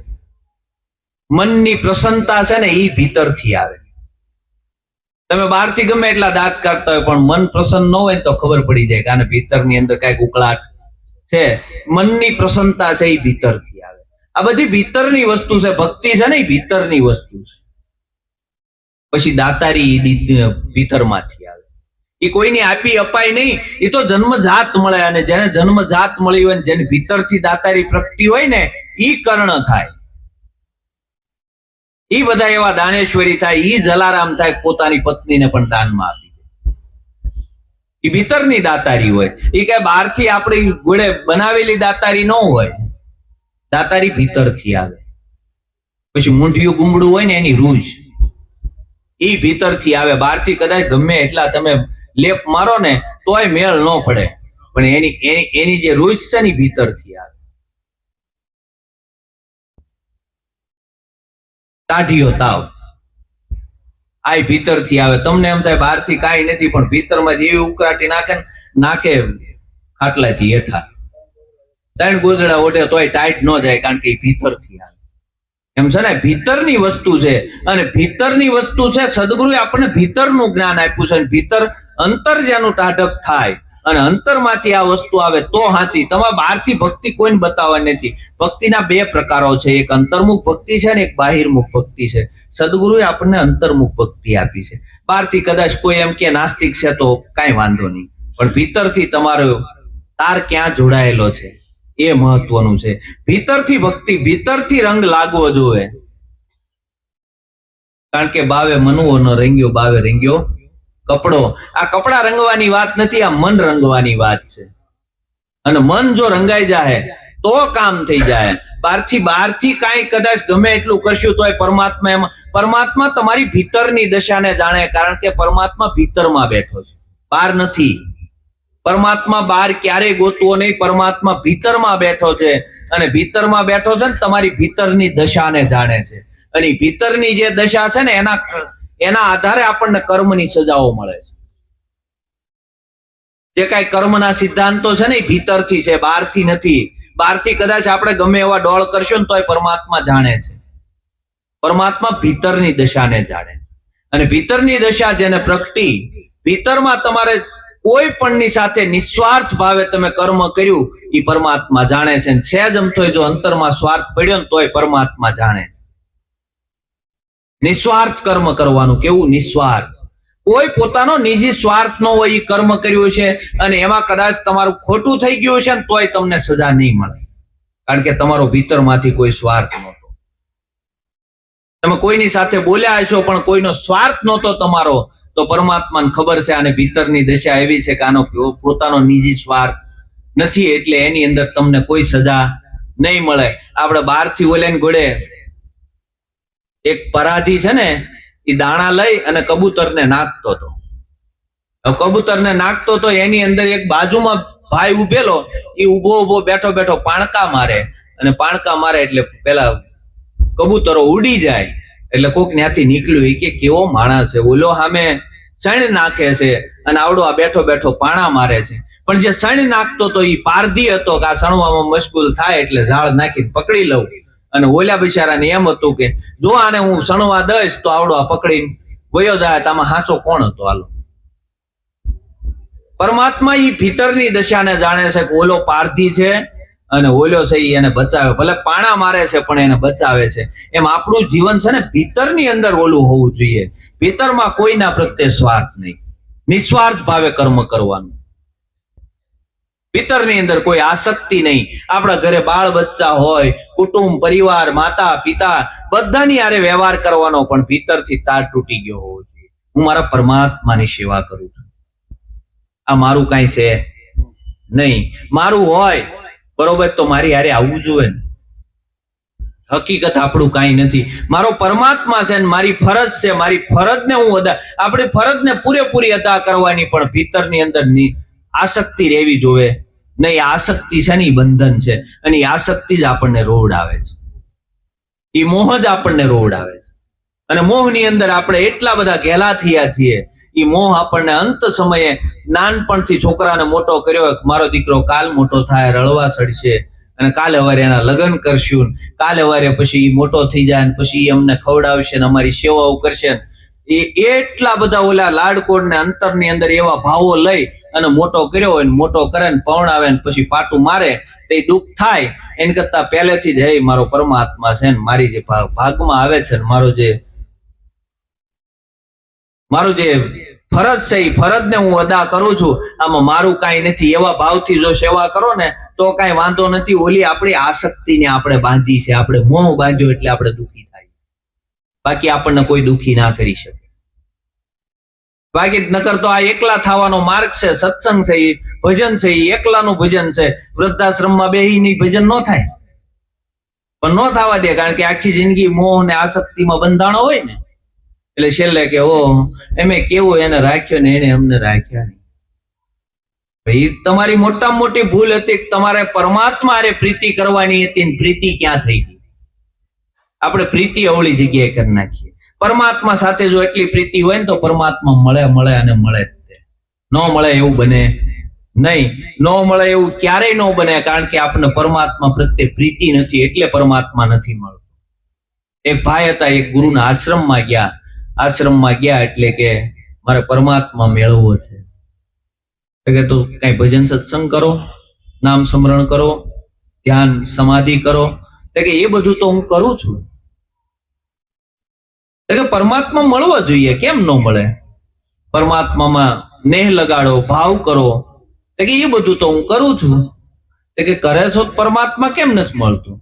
મનની પ્રસન્નતા છે ને એ ભીતરથી આવે. તમે બહારથી ગમે એટલા દાંત કાઢતા હોય પણ મન પ્રસન્ન ન હોય તો ખબર પડી જાય કે આને ભીતરની અંદર કઈક ઉકળાટ છે. મનની પ્રસન્નતા છે એ ભીતરથી આવે. આ બધી ભીતરની વસ્તુ છે. ભક્તિ છે ને એ ભીતરની વસ્તુ છે. પછી દાતારી ભીતરમાંથી આવે. એ કોઈની આપી અપાય નહીં, એ તો જન્મજાત મળે. અને જેને જન્મજાત મળી હોય ને જેની ભીતરથી દાતારી પ્રગટી હોય ને ઈ કર્ણ થાય. ઈ બધા એવા દાનેશ્વરી થાય, ઈ જલારામ થાય, પોતાની પત્નીને પણ દાનમાં આપી દે. ઈ ભીતરની દાતારી હોય. ઈ કઈ બહારથી આપણી ઘોડે બનાવેલી દાતારી ન હોય. દાતારી ભીતરથી આવે. પછી મૂંઢિયું ગુમડું હોય ને એની રૂજ ઈ ભીતરથી આવે. બહારથી કદાચ ગમે એટલા તમે લેપ મારો ને તોય મેળ ન પડે, પણ એની જે રૂજ છે ને ભીતરથી આવે. કાઢિયો તાવ આ ભીતરથી આવે. તમને એમ થાય બહારથી કાંઈ નથી, પણ ભીતરમાં જેવી ઉકળાટી નાખે ખાટલાથી હેઠા 3 ગોદડા ઓઢે તોય ટાઈટ ન જાય, કારણ કે એ ભીતરથી આવે. એમ છે ને, ભીતરની વસ્તુ છે. અને ભીતરની વસ્તુ છે. સદગુરુએ આપણને ભીતરનું જ્ઞાન આપ્યું છે. ભીતર અંતર જેનું ટાઢક થાય અને અંતરમાંથી આ વસ્તુ આવે તો સાચી. તમારે બહારથી ભક્તિ કોઈને બતાવવાની નથી. ભક્તિના 2 પ્રકારો છે. એક અંતર્મુખ ભક્તિ છે ને એક બાહિર્મુખ ભક્તિ છે. સદગુરુએ આપણને અંતર્મુખ ભક્તિ આપી છે. બહારથી કદાચ કોઈ એમ કે નાસ્તિક છે તો કાંઈ વાંધો નહીં, પણ ભીતરથી તમારો તાર ક્યાં જોડાયેલો છે એ મહત્વનું છે. ભીતરથી ભક્તિ, ભીતરથી રંગ લાગવો જોઈએ. કારણ કે બાવે મનુઓ ન રંગ્યો, બાવે રંગ્યો કપડો. આ કપડા રંગવાની વાત નથી, આ મન રંગવાની વાત છે. અને મન જો રંગાઈ જાય તો કામ થઈ જાય. બહારથી કાંઈ કદાચ ગમે એટલું કરશું તોય પરમાત્મા તમારી ભીતરની દશાને જાણે. કારણ કે પરમાત્મા ભીતરમાં બેઠો છે, બહાર નથી. પરમાત્મા બહાર ક્યારેય ગોતવો નહીં. પરમાત્મા ભીતરમાં બેઠો છે, અને ભીતરમાં બેઠો છે ને તમારી ભીતરની દશાને જાણે છે. અને ભીતરની જે દશા છે ને એના આધારે આપણને કર્મની સજાઓ મળે છે. જે કાંઈ કર્મના સિદ્ધાંતો છે ને એ ભીતરથી છે, બહારથી નથી. બહારથી કદાચ આપણે ગમે એવા ડોળ કરશું ને તોય પરમાત્મા જાણે છે. પરમાત્મા ભીતરની દશાને જાણે. અને ભીતરની દશા જેને પ્રગટી, ભીતરમાં તમારે કોઈ પણની સાથે નિસ્વાર્થ ભાવે તમે કર્મ કર્યું એ પરમાત્મા જાણે છે. સહેજ અમથોય જો અંતરમાં સ્વાર્થ પડ્યો ને તોય પરમાત્મા જાણે છે. નિસ્વાર્થ કર્મ કરવાનું. કેવું નિસ્વાર્થ? કોઈ પોતાનો નિજી સ્વાર્થ ન હોય એ કર્મ કર્યું છે, અને એમાં કદાચ તમારું ખોટું થઈ ગયું છે ને તોય તમને સજા નહીં મળે, કારણ કે તમારો ભીતરમાંથી કોઈ સ્વાર્થ નહોતો. તમે કોઈની સાથે બોલ્યા હશો પણ કોઈનો સ્વાર્થ નહોતો તમારો, તો પરમાત્માને ખબર છે આને ભીતરની દશા એવી છે કે આનો પોતાનો નિજી સ્વાર્થ નથી, એટલે એની અંદર તમને કોઈ સજા નહીં મળે. આપણે બહારથી ઓલેને ઘોડે એક પરાધી છે ને, એ દાણા લઈ અને કબૂતરને નાખતો હતો. કબૂતરને નાખતો તો એની અંદર એક બાજુમાં ભાઈ ઉભેલો, એ ઉભો બેઠો પાણકા મારે, અને પાણકા મારે એટલે પેલા કબૂતરો ઉડી જાય. એટલે કોક ત્યાંથી નીકળ્યું, કે કેવો માણસ છે, ઓલો સામે સણ નાખે છે અને આવડો આ બેઠો પાણા મારે છે. પણ જે સણ નાખતો તો એ પારધી હતો કે આ સણવામાં મશગુલ થાય એટલે ઝાડ નાખીને પકડી લઉં. અને ઓલા બિચારાને એમ હતું કે જો આને હું સણવા દઈશ તો આવડો આ પકડીને વયો જાય, તો આમાં સાચો કોણ હતો? હાલો. પરમાત્મા એ ભીતરની દશાને જાણે છે કે ઓલો પારધી છે અને ઓલ્યો છે એને બચાવે, ભલે પાણા મારે છે પણ એને બચાવે છે. એમ આપણું જીવન છે ને ભીતરની અંદર ઓલું હોવું જોઈએ, ભીતરમાં કોઈના પ્રત્યે સ્વાર્થ નહીં, નિસ્વાર્થ ભાવે કર્મ કરવાનું, ભીતરની અંદર કોઈ આસક્તિ નહીં. આપણા ઘરે બાળ બચ્ચા હોય, કુટુંબ પરિવાર, માતા પિતા બધાની હારે વ્યવહાર કરવાનો, પણ ભીતરથી તાર તૂટી ગયો હોવો જોઈએ. હું મારા પરમાત્માની સેવા કરું છું, આ મારું કાંઈ છે નહીં. મારું હોય બરોબર તો મારી હારે આવવું જોઈએ ને. હકીકત આપણું કાંઈ નથી, મારો પરમાત્મા છે ને મારી ફરજ છે, મારી ફરજને હું અદા, આપણી ફરજને પૂરેપૂરી અદા કરવાની, પણ ભીતરની અંદર આસક્તિ રહેવી જોવે નહીં. આસક્તિ છે ને બંધન છે, અને એ આસક્તિ જ આપણને રોડ આવે છે, એ મોહ જ આપણને રોડ આવે છે. અને મોહની અંદર આપણે એટલા બધા ઘેલા થયા છીએ, એ મોહ આપણને અંત સમયે, નાનપણથી છોકરાને મોટો કર્યો, મારો દીકરો કાલ મોટો થાય, રળવા ચડશે, અને કાલે વારે એના લગ્ન કરશું, કાલે વારે પછી એ મોટો થઈ જાય ને પછી અમને ખવડાવશે ને અમારી સેવાઓ કરશે. એ એટલા બધા ઓલા લાડકોડ ને અંતરની અંદર એવા ભાવો લઈ અને મોટો કર્યો હોય, મોટો કરે ને પવણાવે ને પછી પાટું મારે તો એ દુઃખ થાય. એની કરતા પહેલેથી જ હે મારો પરમાત્મા છે ને મારી જે ભાગમાં આવે છે ને મારું જે ફરજ છે, એ ફરજને હું અદા કરું છું, આમાં મારું કાંઈ નથી, એવા ભાવથી જો સેવા કરો ને તો કાંઈ વાંધો નથી. ઓલી આપણી આસક્તિને આપણે બાંધી છે, આપણે મોહ બાંધ્યો એટલે આપણે દુઃખી થાય, બાકી આપણને કોઈ દુઃખી ના કરી શકે. બાકી નકર તો આ એકલા થવાનો માર્ગ છે, સત્સંગ છે, એ ભજન છે, એ એકલાનું ભજન છે. વૃદ્ધાશ્રમમાં બેહીને ભજન ન થાય, પણ ન થવા દે, કારણ કે આખી જિંદગી મોહ ને આસક્તિમાં બંધાણો હોય ને, એટલે છેલ્લે કે ઓ એમે કેવું એને રાખ્યો ને એને અમને રાખ્યા નહીં. એ તમારી મોટામાં મોટી ભૂલ હતી, તમારે પરમાત્મા હારે પ્રીતિ કરવાની હતી, પ્રીતિ ક્યાં થઈ ગઈ? આપણે પ્રીતિ અવળી જગ્યાએ કરી નાખીએ. પરમાત્મા સાથે જો એટલી પ્રીતિ હોય ને તો પરમાત્મા મળે અને મળે જ. ન મળે એવું બને નહીં, ન મળે એવું ક્યારેય ન બને, કારણ કે આપણને પરમાત્મા પ્રત્યે પ્રીતિ નથી, એટલે પરમાત્મા નથી મળતો. એક ભાઈ હતા, એક ગુરુના આશ્રમમાં ગયા એટલે કે મારે પરમાત્મા મેળવવો છે, કે તું કઈ ભજન સત્સંગ કરો, નામ સ્મરણ કરો, ધ્યાન સમાધિ કરો, કે એ બધું તો હું કરું છું, કે પરમાત્મા મળવો જોઈએ, કેમ ન મળે? પરમાત્મામાં નેહ લગાડો, ભાવ કરો, કે એ બધું તો હું કરું છું. કે કરે છો પરમાત્મા કેમ નથી મળતું?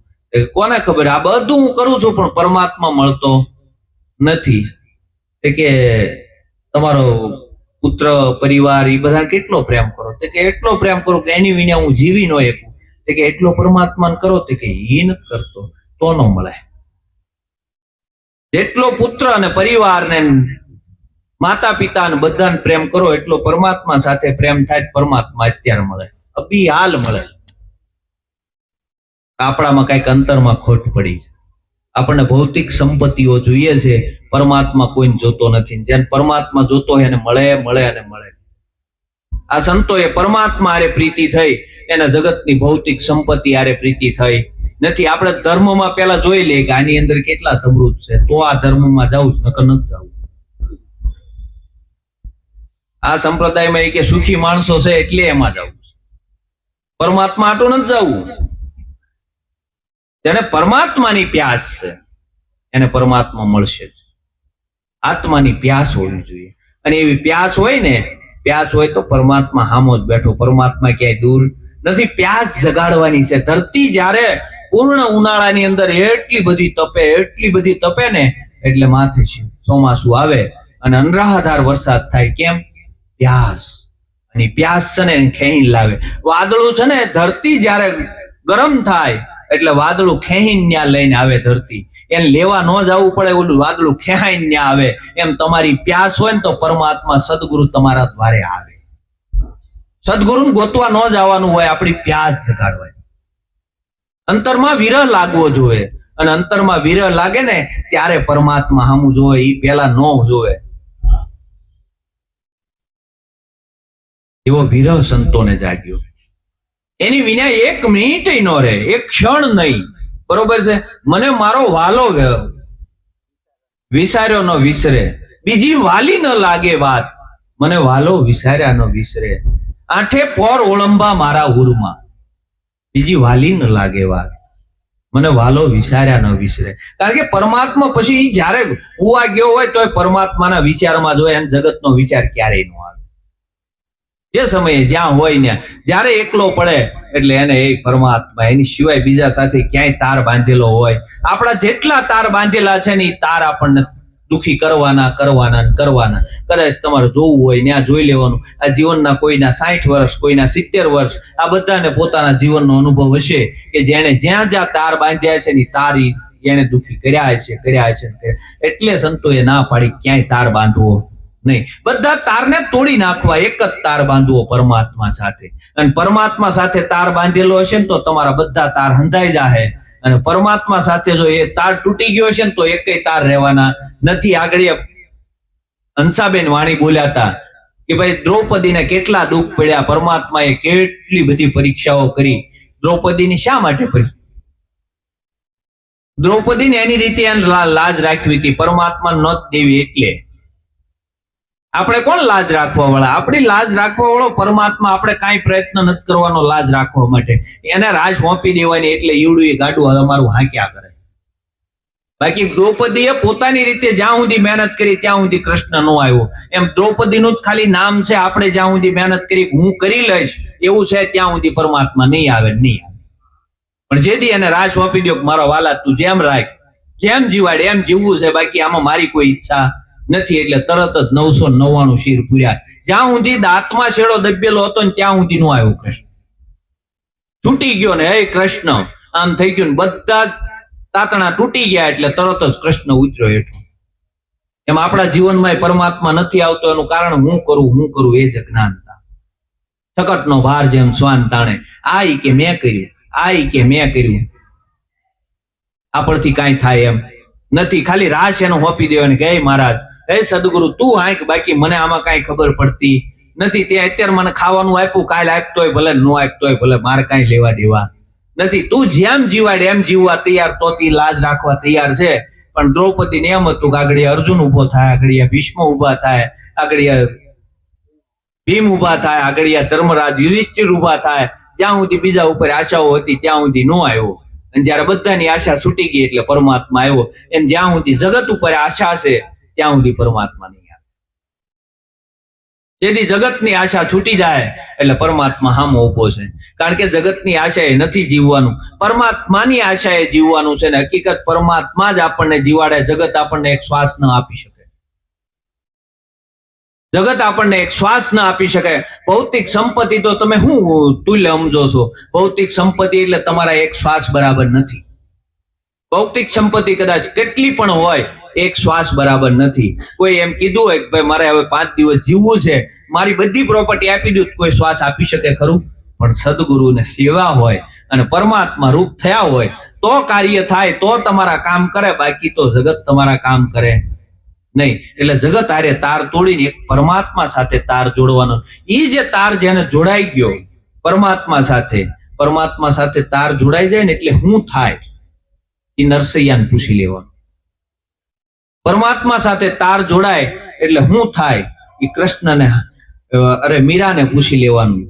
કોને ખબર, આ બધું હું કરું છું પણ પરમાત્મા મળતો નથી. કે તમારો પુત્ર પરિવાર એ બધા કેટલો પ્રેમ કરો? કે એટલો પ્રેમ કરો કે એની વિના હું જીવી ન શકું. કે એટલો પરમાત્માને કરો? કે એ નથી કરતો તો ન મળે. જેટલો પુત્ર અને પરિવાર ને માતા પિતા ને બધાને પ્રેમ કરો એટલો પરમાત્મા સાથે પ્રેમ થાય, પરમાત્મા અત્યારે મળે, અભી હાલ મળે. આપણામાં કઈક અંતરમાં ખોટ પડી છે, આપણને ભૌતિક સંપત્તિઓ જોઈએ છે, પરમાત્મા કોઈને જોતો નથી. જેને પરમાત્મા જોતો હોય એને મળે. આ સંતોએ પરમાત્મા હારે પ્રીતિ થઈ, એને જગતની ભૌતિક સંપત્તિ હારે પ્રીતિ થઈ નથી. આપણે ધર્મમાં પેલા જોઈ લઈએ કે આની અંદર કેટલા સમૃદ્ધ છે, તો આ ધર્મમાં જવું, નકર નથી જવું. આ સંપ્રદાયમાં એ કે સુખી માણસો છે એટલે એમાં જવું, પરમાત્મા આટલું નથી જવું. જેને પરમાત્માની પ્યાસ છે એને પરમાત્મા મળશે જ. આત્માની પ્યાસ હોવી જોઈએ, અને એવી પ્યાસ હોય તો પરમાત્મા હામો જ બેઠો, પરમાત્મા ક્યાંય દૂર નથી. પ્યાસ જગાડવાની છે. ધરતી જ્યારે પૂર્ણ ઉનાળાની અંદર એટલી બધી તપે ને, એટલે માથે ચોમાસું આવે અને અનરાધાર વરસાદ થાય. કેમ? પ્યાસ. અને પ્યાસ છે ને ખેંચી લાવે. વાદળું છે ને, ધરતી જ્યારે ગરમ થાય એટલે વાદળું ખેંચીને ન્યા લઈને આવે. ધરતી એને લેવા ન જવું પડે, ઓલું વાદળું ખેંચાઈને ન્યા આવે. એમ તમારી પ્યાસ હોય ને તો પરમાત્મા સદગુરુ તમારા દ્વારે આવે. સદગુરુને ગોતવા ન જવાનું હોય, આપણી પ્યાસ જગાડવાની. અંતરમાં વિરહ લાગવો જોઈએ, અને અંતરમાં વિરહ લાગે ને ત્યારે પરમાત્મા સામું જોવે, એ પેલા ન જોવે. એવો વિરહ સંતોને જાગ્યો. એની વિના એક મિનિટ ન રહે, એક ક્ષણ નહીં. બરોબર છે? મને મારો વાલો વિસાર્યો ન વિસરે, બીજી વાલી ન લાગે વાત, મને વાલો વિસાર્યા ન વિસરે. આઠે પોર ઓળંબા મારા ઉરમાં. બીજી વાલી ન લાગે વાત, મને વાલો વિચાર્યા ન વિસરે. કારણ કે પરમાત્મા પછી જયારે હુવા ગયો હોય તો પરમાત્માના વિચારમાં જ હોય, અને જગતનો વિચાર ક્યારેય ન આવે. જે સમયે જ્યાં હોય ને જયારે એકલો પડે એટલે એને એ પરમાત્મા, એની સિવાય બીજા સાથે ક્યાંય તાર બાંધેલો હોય. આપણા જેટલા તાર બાંધેલા છે ને એ તાર આપણને દુખી કરવાના કરવાના કરવાના. કદાચ તમારે જોવું હોય ત્યાં જોઈ લેવાનું. આ જીવનના કોઈના 60 વર્ષ, કોઈના 70 વર્ષ, આ બધાને પોતાના જીવનનો અનુભવ હશે કે જેને જ્યાં જ્યાં તાર બાંધ્યા છે ને તાર એને દુખી કર્યા છે. એટલે સંતોએ ના પાડી ક્યાંય તાર બાંધવો નહીં, બધા તારને તોડી નાખવા, એક જ તાર બાંધવો પરમાત્મા સાથે. અને પરમાત્મા સાથે તાર બાંધેલો હશે ને તો તમારા બધા તાર હંધાઈ જાહે. અને પરમાત્મા સાથે જો એ તાર તૂટી ગયો છે ને તો એકેય તાર રહેવાના નથી. આગળ હંસાબેન વાણી બોલ્યા હતા કે ભાઈ દ્રૌપદીને કેટલા દુઃખ પડ્યા, પરમાત્માએ કેટલી બધી પરીક્ષાઓ કરી. દ્રૌપદીની શા માટે પરી? દ્રૌપદીને એની રીતે લાજ રાખવી હતી, પરમાત્મા નોંધ દેવી. એટલે આપણે કોણ લાજ રાખવા વાળા? આપણી લાજ રાખવા વાળો પરમાત્મા. આપણે કાંઈ પ્રયત્ન નથી કરવાનો લાજ રાખવા માટે, એને રાજ સોંપી દેવાની. એટલે ઈવડું એ ગાડું અમારું હાંક્યા કરે. બાકી દ્રૌપદીએ પોતાની રીતે જ્યાં સુધી મહેનત કરી ત્યાં સુધી કૃષ્ણ નો આવ્યો. એમ દ્રૌપદીનું જ ખાલી નામ છે. આપણે જ્યાં સુધી મહેનત કરી હું કરી લઈશ એવું છે ત્યાં સુધી પરમાત્મા નહીં આવે. પણ જેથી એને રાજ સોંપી દો, મારો વાલા તું જેમ રાખ, જેમ જીવાડે એમ જીવવું છે, બાકી આમાં મારી કોઈ ઈચ્છા નથી. એટલે તરત જ 999 શીર પૂર્યા. જ્યાં સુધી દાંતમાં શેડો દબેલો હતો ને ત્યાં સુધી નો આવ્યો કૃષ્ણ. છૂટી ગયો ને હે કૃષ્ણ આમ થઈ ગયું, બધા તાતણા તૂટી ગયા એટલે તરત જ કૃષ્ણ ઉતર્યો હેઠો. એમ આપણા જીવનમાં પરમાત્મા નથી આવતો એનું કારણ હું કરું એ જ અજ્ઞાનતા. સકટનો ભાર જેમ શ્વાન તાણે, આ કે મેં કર્યું, આ કે મેં કર્યું. આપણથી કાંઈ થાય એમ નથી. ખાલી રાશ એનો હોપી દેવાની કે હે મહારાજ, હે સદગુરુ તું આંક, બાકી મને આમાં કાંઈ ખબર પડતી નથી. તે અત્યારે મને ખાવાનું આપ્યું, કાલે આપતોય ભલે, નો આપતોય ભલે, મારે કાંઈ લેવા દેવા નથી. તું જેમ જીવાડે એમ જીવવા તૈયાર, તો લાજ રાખવા તૈયાર છે. પણ દ્રૌપદીને એમ હતું કે આગળ અર્જુન ઉભો થાય, આગળ ભીષ્મ ઉભા થાય, આગળ ભીમ ઉભા થાય, આગળ ધર્મરાજ યુધિષ્ઠિર ઉભા થાય. જ્યાં સુધી બીજા ઉપર આશાઓ હતી ત્યાં સુધી નો આવ્યો. અને જયારે બધાની આશા છૂટી ગઈ એટલે પરમાત્મા આવ્યો. એમ જ્યાં સુધી જગત ઉપર આશા છે ત્યાં સુધી પરમાત્મા નહીં આવે. જેથી જગતની આશા છૂટી જાય એટલે પરમાત્મા સામો ઉભો છે. કારણ કે જગતની આશાએ નથી જીવવાનું, પરમાત્માની આશાએ જીવવાનું છે. ને હકીકત પરમાત્મા જ આપણને જીવાડે. જગત આપણને એક શ્વાસ ન આપી શકે. જગત આપણને એક શ્વાસ ન આપી શકે. ભૌતિક સંપત્તિ તો તમે શું તુલ્ય સમજો છો? ભૌતિક સંપત્તિ એટલે તમારા એક શ્વાસ બરાબર નથી. ભૌતિક સંપત્તિ કદાચ કેટલી પણ હોય, એક શ્વાસ બરાબર નથી. કોઈ એમ કીધું હોય કે ભાઈ મારે હવે 5 દિવસ જીવવું છે, મારી બધી પ્રોપર્ટી આપી દઉં, કોઈ શ્વાસ આપી શકે ખરું? પણ સદગુરુને સેવા હોય અને પરમાત્મા રૂપ થયા હોય તો કાર્ય થાય, તો તમારા કામ કરે. બાકી તો જગત તમારા કામ કરે નહીં. એટલે જગત હારે તાર તોડીને એક પરમાત્મા સાથે તાર જોડવાનો. એ જે તાર જેને જોડાઈ ગયો પરમાત્મા સાથે તાર જોડાઈ જાય ને એટલે શું થાય એ નરસૈયાને પૂછી લેવાનું. પરમાત્મા સાથે તાર જોડાય એટલે શું થાય એ કૃષ્ણને મીરાને પૂછી લેવાનું.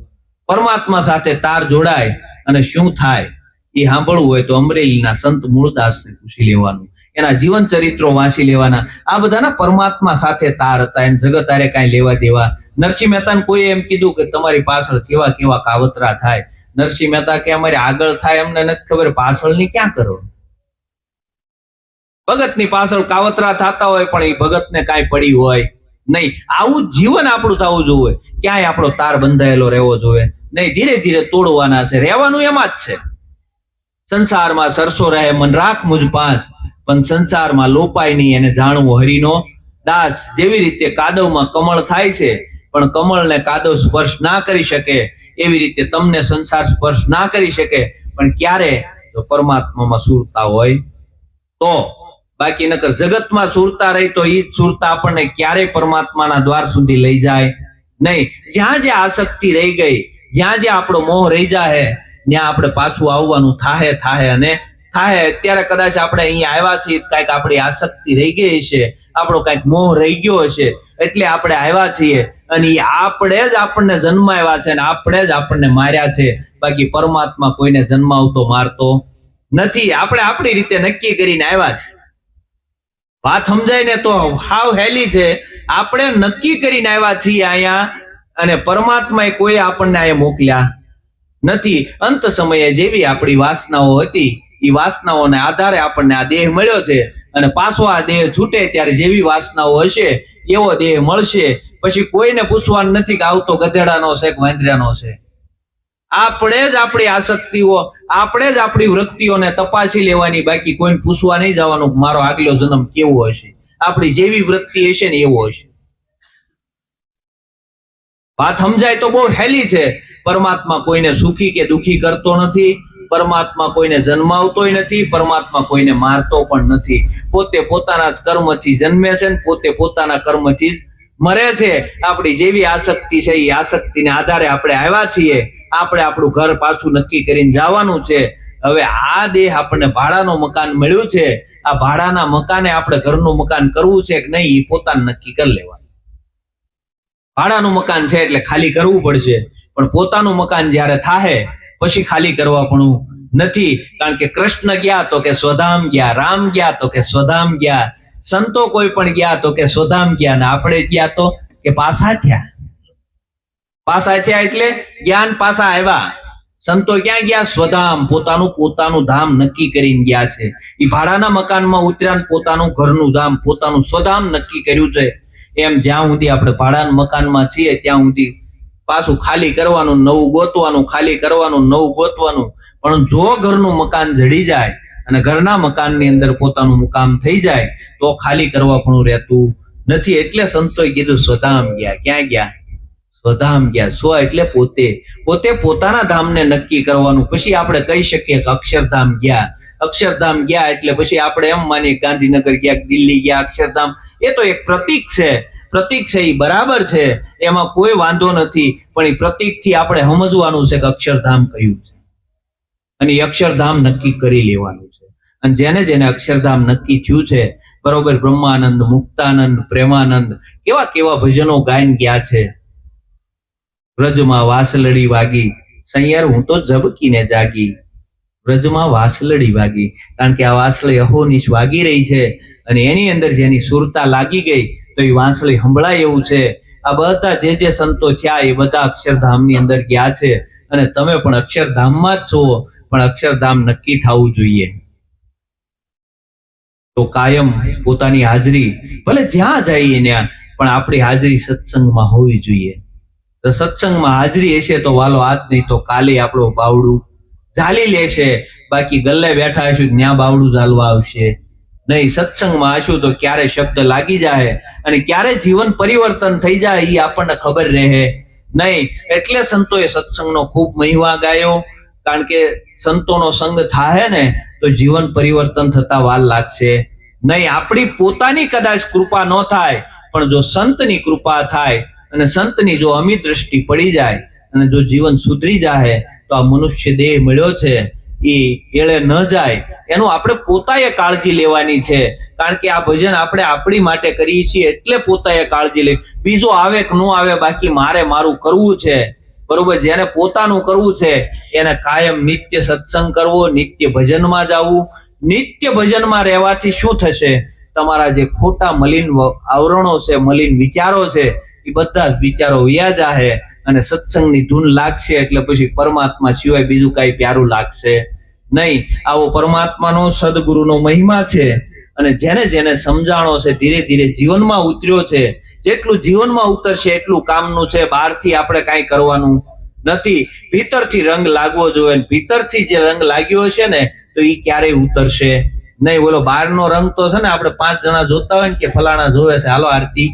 પરમાત્મા સાથે તાર જોડાય અને શું થાય એ સાંભળવું હોય તો અમરેલીના સંત મૂળદાસને પૂછી લેવાનું. એના જીવન ચરિત્રો વાંચી લેવાના. આ બધાના પરમાત્મા સાથે તાર હતા. એને જગત હારે કાંઈ લેવા દેવા. નરસિંહ મહેતાને કોઈ એમ કીધું કે તમારી પાછળ કેવા કેવા કાવતરા થાય. નરસિંહ મહેતા કે અમારી આગળ થાય અમને નથી ખબર, પાછળની ક્યાં કરો? ભગતની પાછળ કાવતરા થતા હોય પણ એ ભગતને કાંઈ પડી હોય નહીં. આવું જીવન આપણું થવું જોઈએ. ક્યાંય આપણો તાર બંધાયેલો રહેવો જોઈએ નહીં. ધીરે ધીરે તોડવાના છે. રહેવાનું એમાં જ છે. સંસારમાં સરસો રહે મન રાખ મુજ પાસ, પણ સંસારમાં લોપાય નહીં એને જાણવો હરિનો દાસ. જેવી રીતે કાદવમાં કમળ થાય છે પણ કમળને કાદવ સ્પર્શ ના કરી શકે, એવી રીતે તમને સંસાર સ્પર્શ ના કરી શકે. પણ ક્યારે? તો પરમાત્મામાં સુરતા હોય તો. બાકી નકર જગતમાં સુરતા રહી તો એ જ સુરતા આપણને ક્યારેય પરમાત્માના દ્વાર સુધી લઈ જાય નહીં. જ્યાં જ્યાં આસક્તિ રહી ગઈ, જ્યાં જ્યાં આપણો મોહ રહી જાય ત્યાં આપણે પાછું આવવાનું થાહે અને થાય અત્યારે કદાચ આપણે અહીંયા આવ્યા છીએ, કાંઈક આપણી આસક્તિ રહી ગઈ હશે, આપણો કાંઈક મોહ રહી ગયો હશે, એટલે આપણે આવ્યા છીએ. અને આપણે જ આપણને જન્માવ્યા છે અને આપણે જ આપણને માર્યા છે. બાકી પરમાત્મા કોઈને જન્માવતો મારતો નથી. આપણે આપણી રીતે નક્કી કરીને આવ્યા છે. વાત સમજાય ને તો હાવ હેલી છે. આપણે નક્કી કરીને આવ્યા છીએ અહીંયા, અને પરમાત્માએ કોઈ આપણને અહીંયા મોકલ્યા નથી. અંત સમયે જેવી આપણી વાસનાઓ હતી એ વાસનાઓને આધારે આપણને આ દેહ મળ્યો છે, અને પાછો આ દેહ છૂટે ત્યારે જેવી વાસનાઓ હશે એવો દેહ મળશે. પછી કોઈને પૂછવાનું નથી કે આવતો ગધેડાનો છે કે વાંદરાનો છે. આપણે જ આપણી આસક્તિઓ, આપણે જ આપણી વૃત્તિઓને તપાસી લેવાની, બાકી કોઈને પૂછવા નહીં જવાનું મારો આગલો જન્મ કેવો હશે. આપણી જેવી વૃત્તિ હશે ને એવો હશે. વાત સમજાય તો બહુ હેલી છે. પરમાત્મા કોઈને સુખી કે દુખી કરતો નથી. પરમાત્મા કોઈને જન્માવતોય નથી. પરમાત્મા કોઈને મારતો પણ નથી. પોતે પોતાના જ કર્મથી જન્મે છે ને પોતે પોતાના કર્મથી જ મરે છે. આપણી જેવી આસક્તિ છે એ આસક્તિને આધારે આપણે આવ્યા છીએ. આપણે આપણું ઘર પાછું નક્કી કરીને જવાનું છે. હવે આ દેહ આપણને ભાડાનું મકાન મળ્યું છે. આ ભાડાના મકાને આપણે ઘરનું મકાન કરવું છે કે નહીં એ પોતાને નક્કી કરી લેવાનું. ભાડાનું મકાન છે એટલે ખાલી કરવું પડશે, પણ પોતાનું મકાન જ્યારે થાહે પછી ખાલી કરવા પણ નથી. કારણ કે કૃષ્ણ ગયા તો કે સ્વધામ ગયા, રામ ગયા તો કે સ્વધામ ગયા, સંતો કોઈ પણ ગયા તો કે સ્વધામ ગયા, ને આપણે ગયા તો કે પાછા થયા. પાછા થયા એટલે જ્ઞાન પાછા આવ્યા. સંતો ક્યાં ગયા? સ્વધામ, પોતાનું ધામ નક્કી કરીને ગયા છે. એ ભાડાના મકાનમાં ઉતર્યા, પોતાનું ઘરનું ધામ, પોતાનું સ્વધામ નક્કી કર્યું છે. એમ જ્યાં સુધી આપણે ભાડાના મકાનમાં છીએ ત્યાં સુધી પાછું ખાલી કરવાનું, નવું ગોતવાનું, ખાલી કરવાનું, નવું ગોતવાનું. પણ જો ઘરનું મકાન જડી જાય અને ઘરના મકાનની અંદર પોતાનું મુકામ થઈ જાય તો ખાલી કરવા પણ રહેતું નથી. એટલે સંતોએ કીધું સ્વધામ ગયા. ક્યાં ગયા? સ્વધામ ગયા. સ્વ એટલે પોતે, પોતે પોતાના ધામને નક્કી કરવાનું. પછી આપણે કહી શકીએ કે અક્ષરધામ ગયા. અક્ષરધામ ગયા એટલે પછી આપણે એમ માનીએ ગાંધીનગર ગયા, દિલ્હી ગયા. અક્ષરધામ એ તો એક પ્રતીક છે. પ્રતીક છે એ બરાબર છે, એમાં કોઈ વાંધો નથી. પણ એ પ્રતીકથી આપણે સમજવાનું છે કે અક્ષરધામ કયું છે, અને એ અક્ષરધામ નક્કી કરી લેવાનું છે. અને જેને જેને અક્ષરધામ નક્કી થયું છે, બરોબર, બ્રહ્માનંદ, મુક્તાનંદ, પ્રેમાનંદ કેવા કેવા ભજનો ગાઈને ગયા છે. વ્રજમાં વાસલડી વાગી, સૈયાર હું તો ઝબકીને જાગી. વ્રજમાં વાસલડી વાગી, કારણ કે આ વાસળી અહોનિશ વાગી રહી છે, અને એની અંદર જેની સુરતા લાગી ગઈ તો એ વાંસળી સંભળાય એવું છે. આ બધા જે સંતો થયા એ બધા અક્ષરધામની અંદર ગયા છે, અને તમે પણ અક્ષરધામમાં જ છો. પણ અક્ષરધામ નક્કી થવું જોઈએ. તો કાયમ પોતાની હાજરી, ભલે જ્યાં જઈએ ત્યાં, પણ આપણી હાજરી સત્સંગમાં હોવી જોઈએ. તો સત્સંગમાં હાજરી હશે તો વાલો આજ નહીં તો કાલે આપણું બાવડું ઝાલી લેશે. બાકી ગલ્લે બેઠા હશું ત્યાં બાવડું ઝાલવા આવશે નહીં. સત્સંગમાં હશું તો ક્યારે શબ્દ લાગી જાય અને ક્યારે જીવન પરિવર્તન થઈ જાય એ આપણને ખબર રહે નહીં. એટલે સંતોએ સત્સંગનો ખૂબ મહિમા ગાયો. કારણ કે સંતોનો સંગ થાય ને તો જીવન પરિવર્તન થતા વાર લાગશે નહીં. આપણી પોતાની કદાચ કૃપા ન થાય, પણ જો સંતની કૃપા થાય અને સંતની જો અમી દ્રષ્ટિ પડી જાય અને જો જીવન સુધરી જાય તો આ મનુષ્ય દેહ મળ્યો છે એ એળે ન જાય. એનું આપણે પોતાએ કાળજી લેવાની છે. કારણ કે આ ભજન આપણે આપણી માટે કરીએ છીએ એટલે પોતાએ કાળજી લે. બીજો આવે કે ન આવે, બાકી મારે મારું કરવું છે, બરોબર. જેને પોતાનું કરવું છે એને કાયમ નિત્ય સત્સંગ કરવો, નિત્ય ભજનમાં જવું. નિત્ય ભજનમાં રહેવાથી શું થશે? તમારા જે ખોટા મલિન આવરણો છે, મલિન વિચારો છે, એ બધા જ વિચારો વ્યા જાહે અને સત્સંગની ધૂન લાગશે. એટલે પછી પરમાત્મા સિવાય બીજું કઈ પ્યારું લાગશે નહીં. આવો પરમાત્માનો સદગુરુનો મહિમા છે, અને જેને જેને સમજાણો છે ધીરે ધીરે જીવનમાં ઉતર્યો છે. જેટલું જીવનમાં ઉતરશે એટલું કામનું છે. બહારથી આપણે કાંઈ કરવાનું નથી. ભીતરથી રંગ લાગવો જોઈએ. ભીતરથી જે રંગ લાગ્યો હશે ને તો એ ક્યારેય ઉતરશે નહીં. બોલો, બહારનો રંગ તો છે ને આપણે 5 જણા જોતા હોય ને કે ફલાણા જોવે છે, હાલો આરતી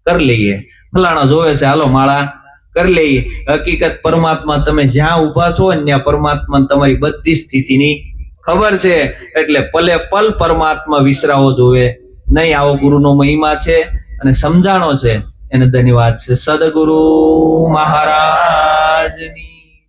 કરી લઈએ, ફલાણા જોવે છે, હાલો માળા કરી લઈએ. હકીકત પરમાત્મા તમે જ્યાં ઉભા છો ને ત્યાં પરમાત્મા તમારી બધી સ્થિતિની ખબર છે. એટલે પલે પલ પરમાત્મા વિસરાવો જોવે નહીં. આવો ગુરુનો મહિમા છે અને સમજાણો છે એને ધન્યવાદ છે. સદગુરુ મહારાજની